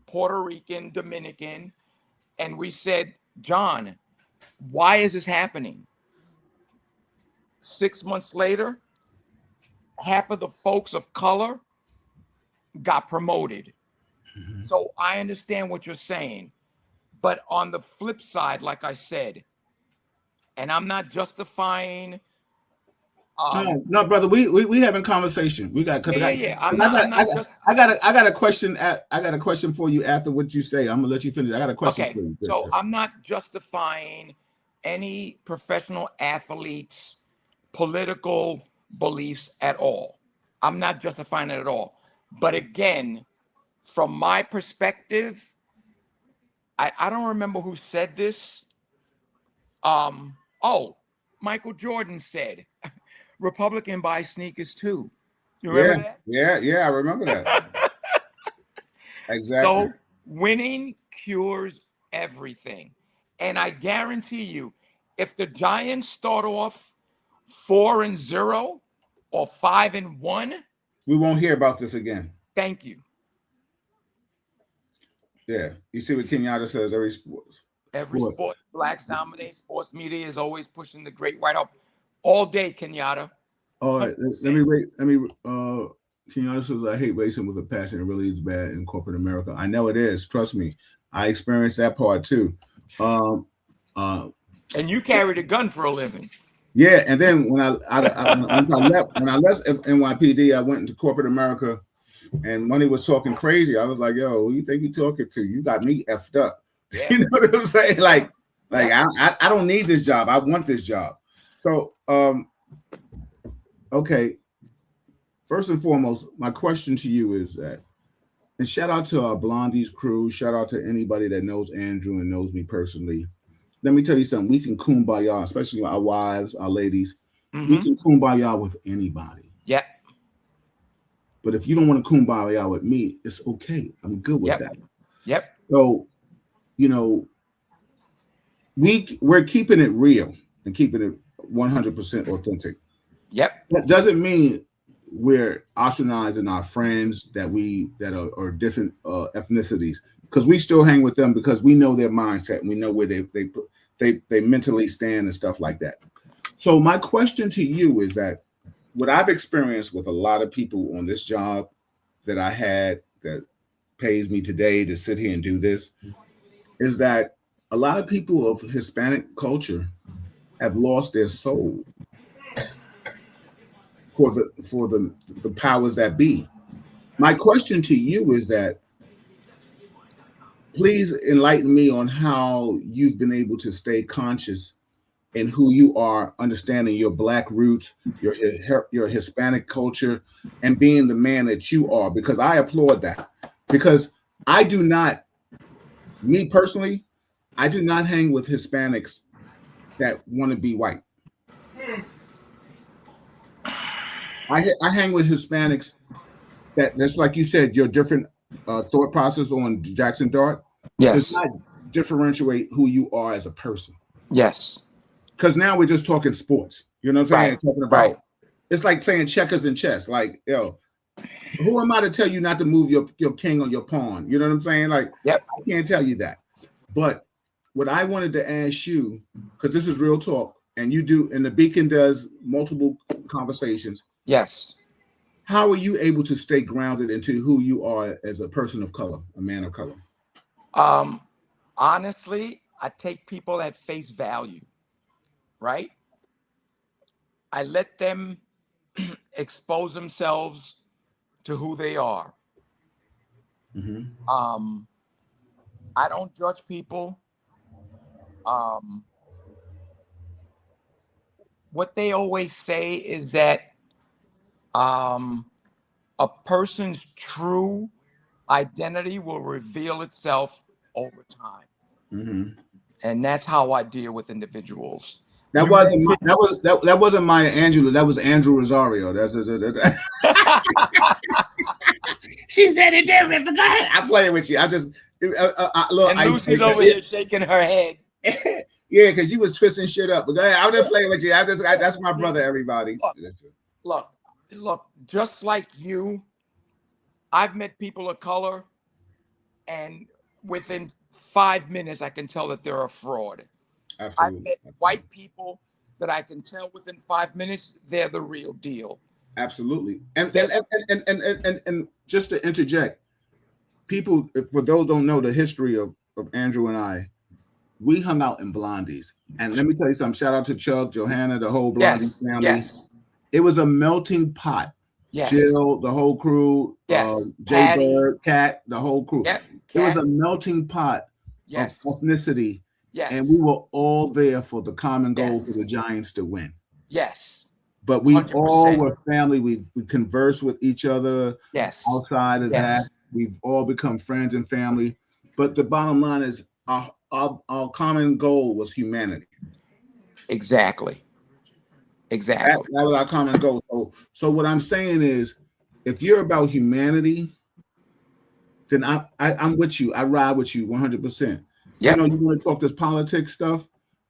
Puerto Rican, Dominican, and we said, John, why is this happening? 6 months later, half of the folks of color got promoted. Mm-hmm. So I understand what you're saying. But on the flip side, like I said, and I'm not justifying. No, brother, we having conversation. We got I got a question. I got a question for you after what you say. I'm gonna let you finish. I got a question for you. So I'm not justifying any professional athletes' political beliefs at all. I'm not justifying it at all. But again, from my perspective, I don't remember who said this. Michael Jordan said, Republican buy sneakers too. You remember that? Yeah, I remember that. Exactly. So winning cures everything. And I guarantee you, if the Giants start off 4-0 or 5-1, we won't hear about this again. Thank you. Yeah, you see what Kenyatta says. Every sport, blacks dominate. Sports media is always pushing the great white up all day. Kenyatta. All right, let me. Kenyatta says, "I hate racing with a passion. It really is bad in corporate America. I know it is. Trust me, I experienced that part too. And you carried a gun for a living. Yeah, and then when I left NYPD, I went into corporate America. And when he was talking crazy, I was like, "Yo, who you think you talking to? You got me effed up." Yeah. You know what I'm saying? Like I don't need this job. I want this job. So, okay. First and foremost, my question to you is that, and shout out to our Blondie's crew. Shout out to anybody that knows Andrew and knows me personally. Let me tell you something. We can kumbaya, especially our wives, our ladies. Mm-hmm. We can kumbaya with anybody. Yeah. But if you don't want to kumbaya with me, it's okay. I'm good with that. Yep. So, we're keeping it real and keeping it 100% authentic. Yep. That doesn't mean we're ostracizing our friends that are different ethnicities, because we still hang with them because we know their mindset and we know where they mentally stand and stuff like that. So my question to you is that, what I've experienced with a lot of people on this job that I had that pays me today to sit here and do this is that a lot of people of Hispanic culture have lost their soul for the powers that be. My question to you is that, please enlighten me on how you've been able to stay conscious in who you are, understanding your Black roots, your Hispanic culture, and being the man that you are, because I applaud that. Because me personally, I do not hang with Hispanics that want to be white. I hang with Hispanics that's like you said, your different thought process on Jackson Dart. Yes. Does not differentiate who you are as a person. Yes. Because now we're just talking sports. You know what I'm saying? Talking about it's like playing checkers and chess. Like, Who am I to tell you not to move your king or your pawn? You know what I'm saying? Like, Yep. I can't tell you that. But what I wanted to ask you, because this is real talk, and you do, and the Beacon does multiple conversations. Yes. How are you able to stay grounded into who you are as a person of color, a man of color? Honestly, I take people at face value, right? I let them expose themselves to who they are. Mm-hmm. I don't judge people. What they always say is that a person's true identity will reveal itself over time. Mm-hmm. And that's how I deal with individuals. That You wasn't mentioned that wasn't Maya Angelou. That was Andrew Rosario. That's she said it different. But go ahead. I'm playing with you. I just look. and Lucy's over here shaking her head. Yeah, because you was twisting shit up. But go ahead. I'm just playing with you. That's my brother. Everybody. Look. Just like you, I've met people of color, and within 5 minutes, I can tell that they're a fraud. Absolutely. I've met white people that I can tell within 5 minutes they're the real deal. Absolutely. And just to interject, people, for those don't know the history of Andrew and I, we hung out in Blondies. And let me tell you something. Shout out to Chuck, Johanna, the whole Blondie family. Yes. It was a melting pot. Yes. Jill, the whole crew, Yes. Jay Bird, Cat, the whole crew. Yep. It was a melting pot Yes. of ethnicity. Yes. And we were all there for the common goal Yes. for the Giants to win. Yes. But we 100%. all were family. We converse with each other. Yes. Outside of that, we've all become friends and family. But the bottom line is our common goal was humanity. Exactly. That was our common goal. So what I'm saying is, if you're about humanity, then I'm with you. I ride with you 100%. Yep. You know, you want to talk this politics stuff?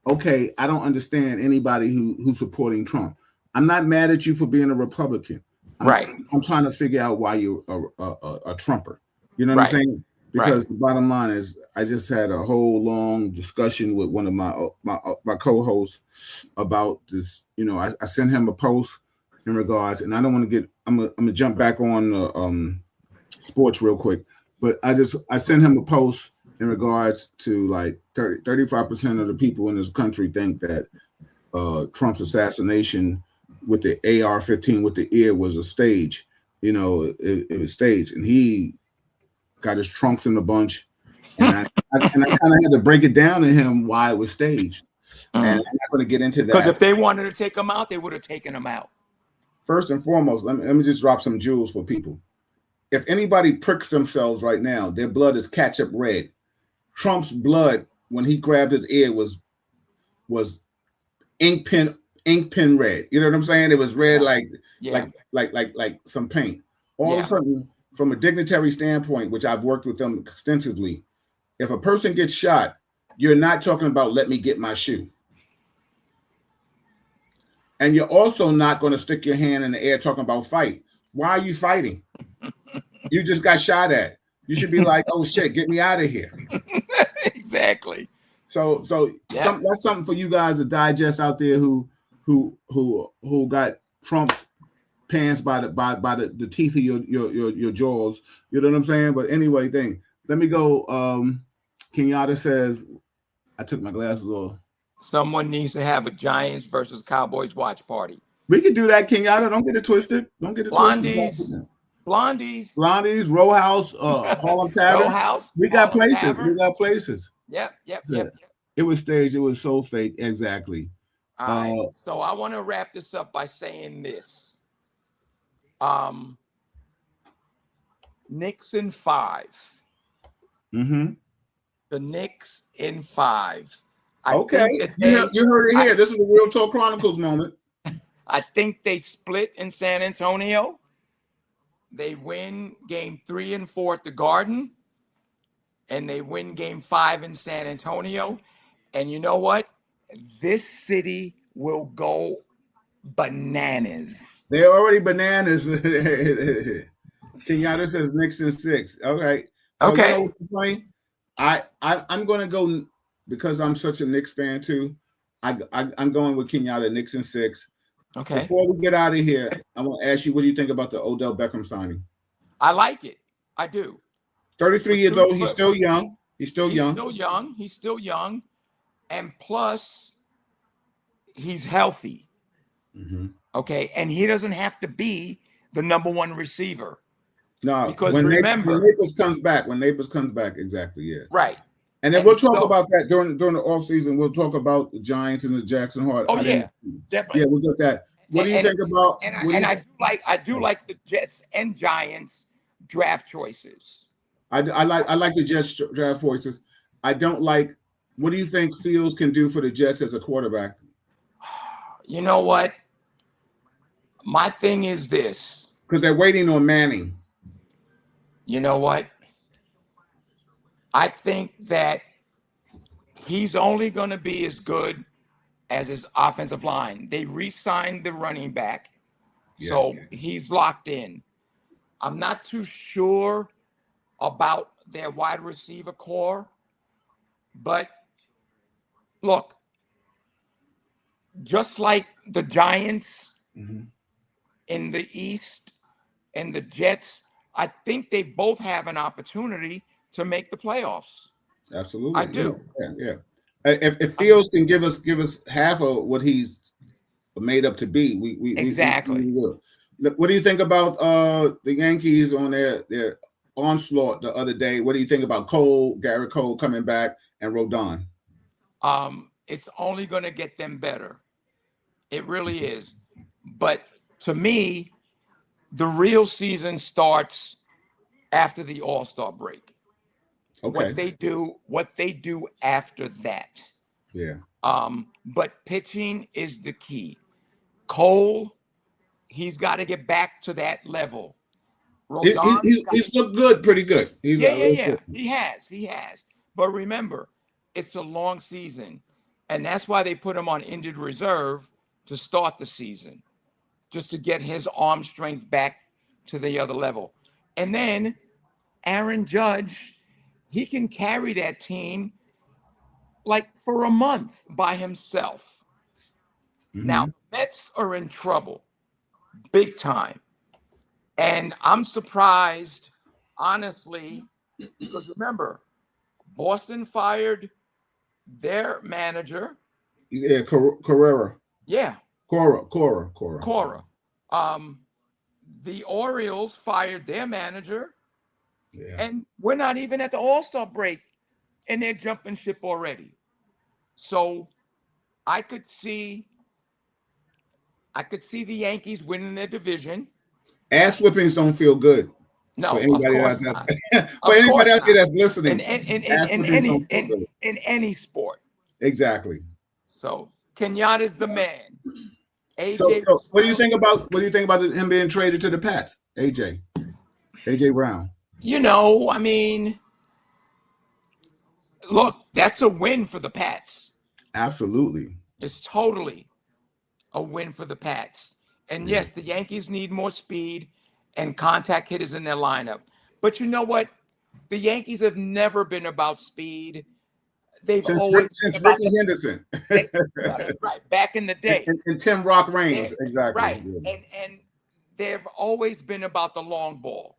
Okay, I don't understand anybody who's supporting Trump. I'm not mad at you for being a Republican. I'm trying to figure out why you're a Trumper. You know what I'm saying? Because the bottom line is, I just had a whole long discussion with one of my co-hosts about this. You know, I sent him a post in regards, and I don't want to get. I'm gonna jump back on the sports real quick, but I sent him a post in regards to like 35% of the people in this country think that Trump's assassination with the AR-15 with the ear was a stage. You know, it was staged, and he got his trunks in a bunch, and I kind of had to break it down to him why it was staged. And I'm not going to get into that. Because if they wanted to take him out, they would have taken him out. First and foremost, let me just drop some jewels for people. If anybody pricks themselves right now, their blood is ketchup red. Trump's blood, when he grabbed his ear, was ink pen red. You know what I'm saying? It was red like some paint. All of a sudden, from a dignitary standpoint, which I've worked with them extensively, if a person gets shot, you're not talking about let me get my shoe. And you're also not going to stick your hand in the air talking about fight. Why are you fighting? You just got shot at. You should be like, oh shit, get me out of here. Exactly. So that's something for you guys to digest out there who got Trump's pants by the teeth of your jaws. You know what I'm saying? But anyway, let me go. Kenyatta says, I took my glasses off. Someone needs to have a Giants versus Cowboys watch party. We can do that, Kenyatta. Don't get it twisted. Blondies, Row House, Harlem Tavern. Row House. We got places. Yep. It was staged. It was so fake. Exactly. All right. So I want to wrap this up by saying this. Knicks in 5. Mm-hmm. The Knicks in 5. You heard it here. This is a Real Talk Chronicles moment. I think they split in San Antonio. They win game 3 and 4 at the Garden. And they win game 5 in San Antonio. And you know what? This city will go bananas. They're already bananas. Kenyatta says Knicks in 6. All right. So you know Okay. what's funny? I'm going to go because I'm such a Knicks fan too. I'm going with Kenyatta Knicks in 6. Okay. Before we get out of here, I want to ask you, what do you think about the Odell Beckham signing? I like it. I do. 33 years old. He's still young. He's still He's young. still young. He's still young. And plus, he's healthy. Mm-hmm. Okay. And he doesn't have to be the number one receiver. No, Because when remember, Neighbors comes back, exactly, yeah. right. And then And we'll talk so, about that during the off season. We'll talk about the Giants and the Jackson Hart. oh yeah, definitely. Yeah, we'll get that. What do you think about? I do like the Jets and Giants draft choices. I like the Jets draft choices. I don't like. What do you think Fields can do for the Jets as a quarterback? You know what? My thing is this. Because they're waiting on Manning. You know what? I think that he's only going to be as good as his offensive line. They re-signed the running back, so he's locked in. I'm not too sure about their wide receiver core, but look, just like the Giants in the East and the Jets, I think they both have an opportunity to make the playoffs. Absolutely, I do. Yeah. If Fields can give us half of what he's made up to be, we will. What do you think about the Yankees on their onslaught the other day? What do you think about Garrett Cole coming back, and Rodon? It's only going to get them better. It really is. But to me, the real season starts after the All-Star break. Okay. What they do after that. Yeah. But pitching is the key. Cole, he's got to get back to that level. Rodon, he's looked good, pretty good. Yeah. He has. But remember, it's a long season, and that's why they put him on injured reserve to start the season, just to get his arm strength back to the other level. And then Aaron Judge, he can carry that team like for a month by himself. Now, Mets are in trouble, big time. And I'm surprised, honestly, because remember, Boston fired their manager. Yeah, Correa. Yeah. Cora. The Orioles fired their manager. Yeah. And we're not even at the All-Star break, and they're jumping ship already. So I could see the Yankees winning their division. Ass whippings don't feel good. No, for anybody of course out not. For anybody out there that's listening, in any sport. Exactly. So Kenyatta's the man. AJ. So what do you think about him being traded to the Pats? AJ Brown. I mean, look, that's a win for the Pats. Absolutely. It's totally a win for the Pats. And yes, the Yankees need more speed and contact hitters in their lineup. But you know what? The Yankees have never been about speed. They've always since Ricky Henderson. Right, back in the day. And Tim Rock Reigns, exactly. Right. And they've always been about the long ball.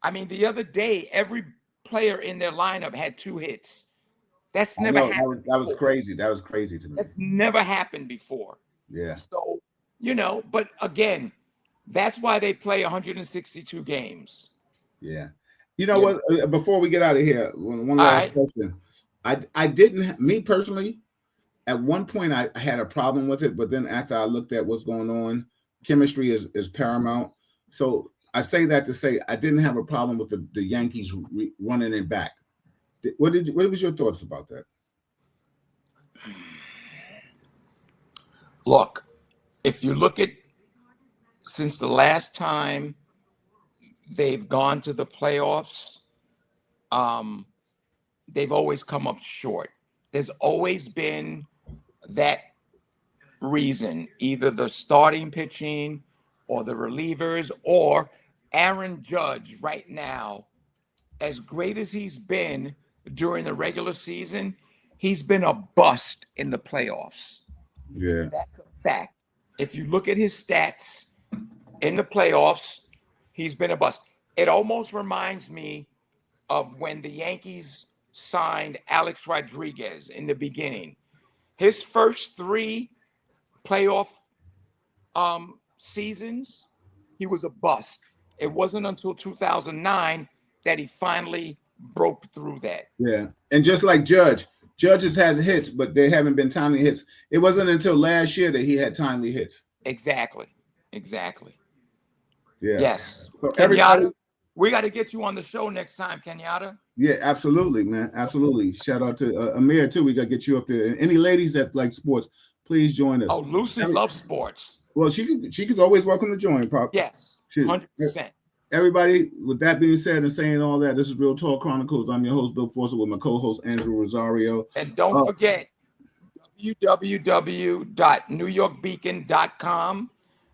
I mean, the other day, every player in their lineup had 2 hits. That's never happened. That was crazy. That was crazy to me. That's never happened before. Yeah. So, but again, that's why they play 162 games. Yeah. You know what? Before we get out of here, one last question. I didn't, me personally, at one point I had a problem with it, but then after I looked at what's going on, chemistry is paramount. So I say that to say I didn't have a problem with the Yankees running it back. What was your thoughts about that? Look, if you look at since the last time they've gone to the playoffs, they've always come up short. There's always been that reason, either the starting pitching or the relievers or Aaron Judge right now, as great as he's been during the regular season, he's been a bust in the playoffs. Yeah. That's a fact. If you look at his stats in the playoffs, he's been a bust. It almost reminds me of when the Yankees signed Alex Rodriguez in the beginning. His first 3 playoff seasons, he was a bust. It wasn't until 2009 that he finally broke through that. Yeah. And just like Judges has hits, but they haven't been timely hits. It wasn't until last year that he had timely hits. Exactly. Yeah. Yes. So Kenyatta, we got to get you on the show next time, Kenyatta. Yeah, absolutely, man. Absolutely. Shout out to Amir too. We got to get you up there. And any ladies that like sports, please join us. Oh, Lucy loves sports. Well, she's always welcome to join, Pop. Yes, 100%. Everybody, with that being said and saying all that, this is Real Talk Chronicles. I'm your host, Bill Forster, with my co-host, Andrew Rosario. And don't forget, www.newyorkbeacon.com.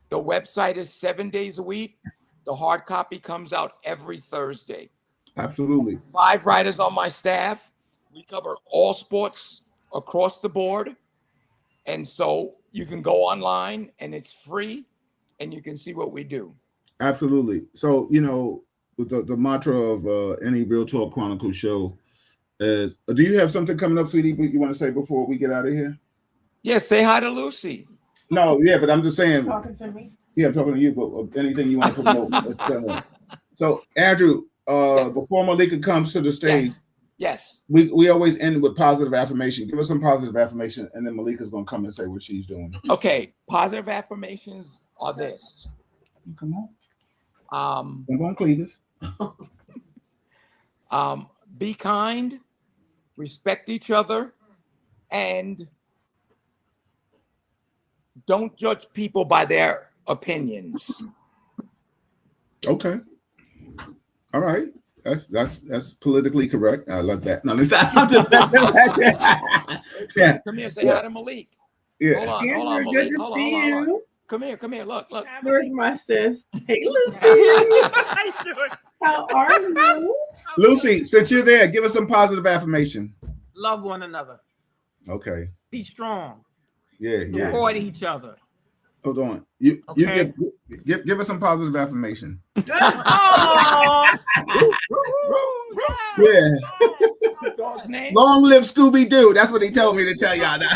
The website is 7 days a week. The hard copy comes out every Thursday. Absolutely. 5 writers on my staff. We cover all sports across the board. And so you can go online and it's free and you can see what we do. Absolutely. So, with the mantra of any Real Talk Chronicles show is, do you have something coming up, sweetie, you want to say before we get out of here? Yeah, say hi to Lucy. No, yeah, but I'm just saying. Talking to me. Yeah, I'm talking to you, but anything you want to promote. So, Andrew, Yes. before Malika comes to the stage, Yes. we always end with positive affirmation. Give us some positive affirmation, and then Malika's going to come and say what she's doing. Okay. Positive affirmations are this. Come on. I'm going to Cletus. Be kind, respect each other, and don't judge people by their opinions. Okay. All right. That's politically correct. I love that. No, I'm just yeah. Come here, say hi to Malik. Yeah. Hold on, Andrew, Malik. good to Hold see on. you. Come here. Look. Where's my sis? Hey, Lucy. How you doing? How are you? Lucy, since you're there, give us some positive affirmation. Love one another. Okay. Be strong. Yeah. Support each other. Hold on. You Okay. give us some positive affirmation. Oh, Yeah. What's the dog's name? Long live Scooby Doo. That's what he told me to tell y'all now.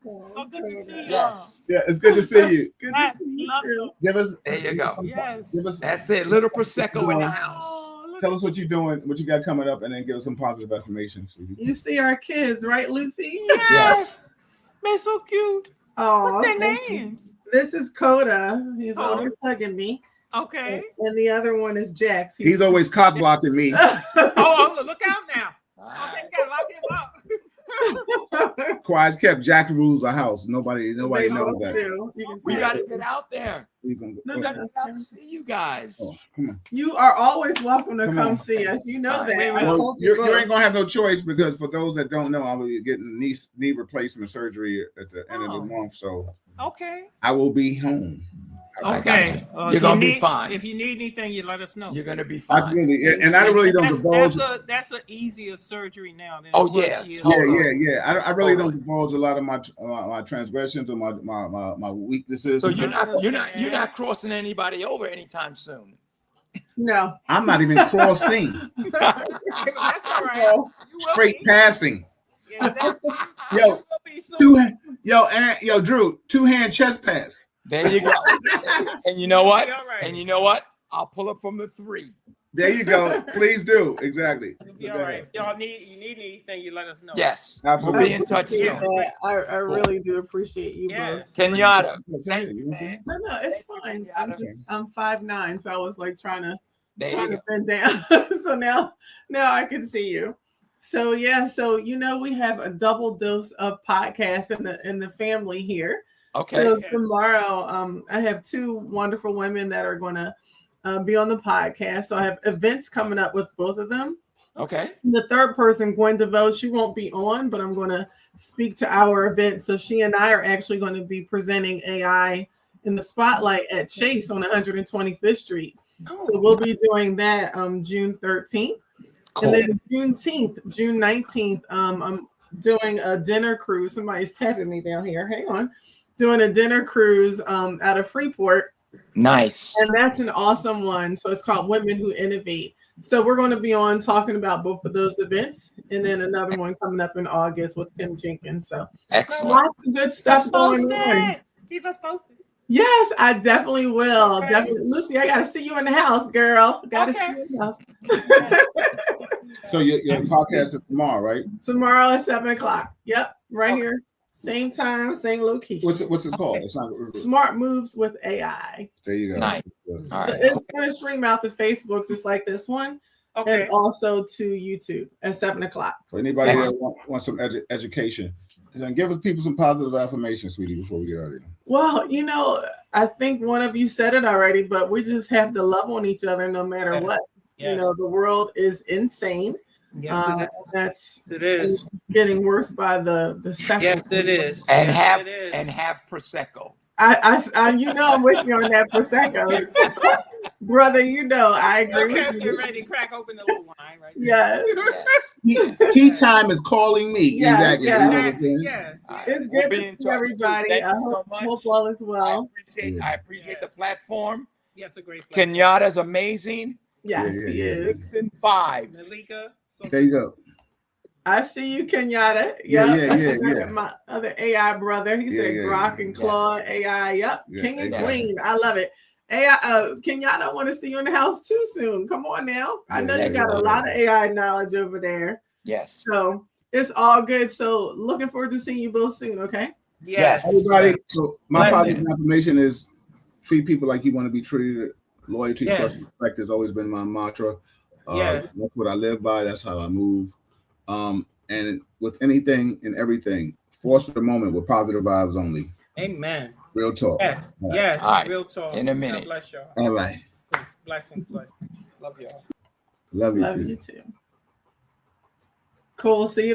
so good to see you. Yes. Yeah, it's good to see you. Good Yes, to see you love too. you. Give us. There you go. Yes. Give us. That's it. Little Prosecco in the house. Oh, look Tell us what you're doing, what you got coming up, and then give us some positive affirmation, sweetie. You see our kids, right, Lucy? Yes. Man, so cute. Oh, What's their names? This is Coda. He's Oh. always hugging me. Okay. And the other one is Jax. He's always cock blocking me. Oh, look out now. All Okay, right. gotta lock him up. Quiet kept. Jack rules the house. Nobody knows that. You can We see got to it. get out there. We can No, We got go. to get out to see you guys. Oh, come on. You are always welcome to Come come on. see us. You know All right, that. wait, I wait. Well, told you both. ain't gonna have no choice, because for those that don't know, I will be getting knee replacement surgery at the end of the Oh. month, so Okay. I will be home. I got Okay. you. Well, You're if gonna you be need- fine. If you need anything, you let us know. You're gonna be fine. Absolutely, and I really don't divulge. That's an easier surgery now than Oh, it was yeah, years totally. ago. I really don't Totally. divulge a lot of my transgressions or my weaknesses. So you're not crossing anybody over anytime soon. No. I'm not even crossing. That's all right. No. You will Straight be. passing. Yeah, that- Yo, you will be soon. yo, Drew, 2-hand chest pass. There you go. And you know what? You'll be all right. And you know what? I'll pull up from the 3. There you go. Please do. Exactly. You'll be all right. If y'all need anything, you let us know. Yes. Absolutely. We'll be in touch Yeah, soon. I really do appreciate you both. Yes. Kenyatta. Thank Thank you, man. No, it's fine. I'm 5'9", so I was like trying to There you go. bend down. So now I can see you. So yeah, we have a double dose of podcasts in the family here. Okay. So tomorrow, I have 2 wonderful women that are going to be on the podcast. So I have events coming up with both of them. Okay. The third person, Gwen DeVoe, she won't be on, but I'm going to speak to our event. So she and I are actually going to be presenting AI in the spotlight at Chase on 125th Street. So we'll be doing that June 13th. Cool. And then June 19th, I'm doing a dinner cruise. Somebody's tapping me down here. Hang on. Doing a dinner cruise out of Freeport. Nice. And that's an awesome one. So it's called Women Who Innovate. So we're going to be on talking about both of those events. And then another one coming up in August with Kim Jenkins. So Excellent. lots of good stuff going on. Keep us posted. Yes, I definitely will. Okay. Definitely. Lucy, I got to see you in the house, girl. Got to see you in the house. So your podcast is tomorrow, right? Tomorrow at 7:00. Yep, right here. Same time, same location. What's it called? It's not, Smart Moves with AI. there you go. Nice. Good. All So right. it's going to stream out to Facebook just like this one, Okay. and also to YouTube at 7:00. For anybody that wants some education, give people some positive affirmation, sweetie, before we get out of here. Well, I think one of you said it already, but we just have to love on each other no matter what. Yes. The world is insane. Yes, it is. That's It is. getting worse by the second. Yes, it is. And Yes, it is. have prosecco. I I'm with you on that prosecco, brother. I agree Okay, with get you. ready to crack open the little wine right Yes, Yes. Tea time is calling me. Yes, Exactly. yes. You know what I'm Exactly. saying? Yes. All right. it's We'll good be to in see touch. everybody. Thank I you so much. hope all is well. I appreciate the platform. Yes, a great place. Kenyatta's amazing. Yes, Yeah, he yeah, is. 6 and 5. Malika. There you go. I see you, Kenyatta. Yeah, Yep. yeah. My other AI brother. He said Yeah. Grok and Claude AI. Yep. Yeah, King and AI. Queen. I love it. AI. Kenyatta, I want to see you in the house too soon. Come on now. I know you got a lot of AI knowledge over there. Yes. So it's all good. So looking forward to seeing you both soon. Okay. Yes. Everybody, so my Blessing. positive affirmation is treat people like you want to be treated. Loyalty, Yes. trust, respect has always been my mantra. Yes. That's what I live by. That's how I move. And with anything and everything, force the moment with positive vibes only. Amen. Real talk. Yes. All right. Yes. All right. Real talk. In a minute. God bless y'all. All right. Blessings. Love y'all. Love you Love too. you too. Cool. See you tomorrow.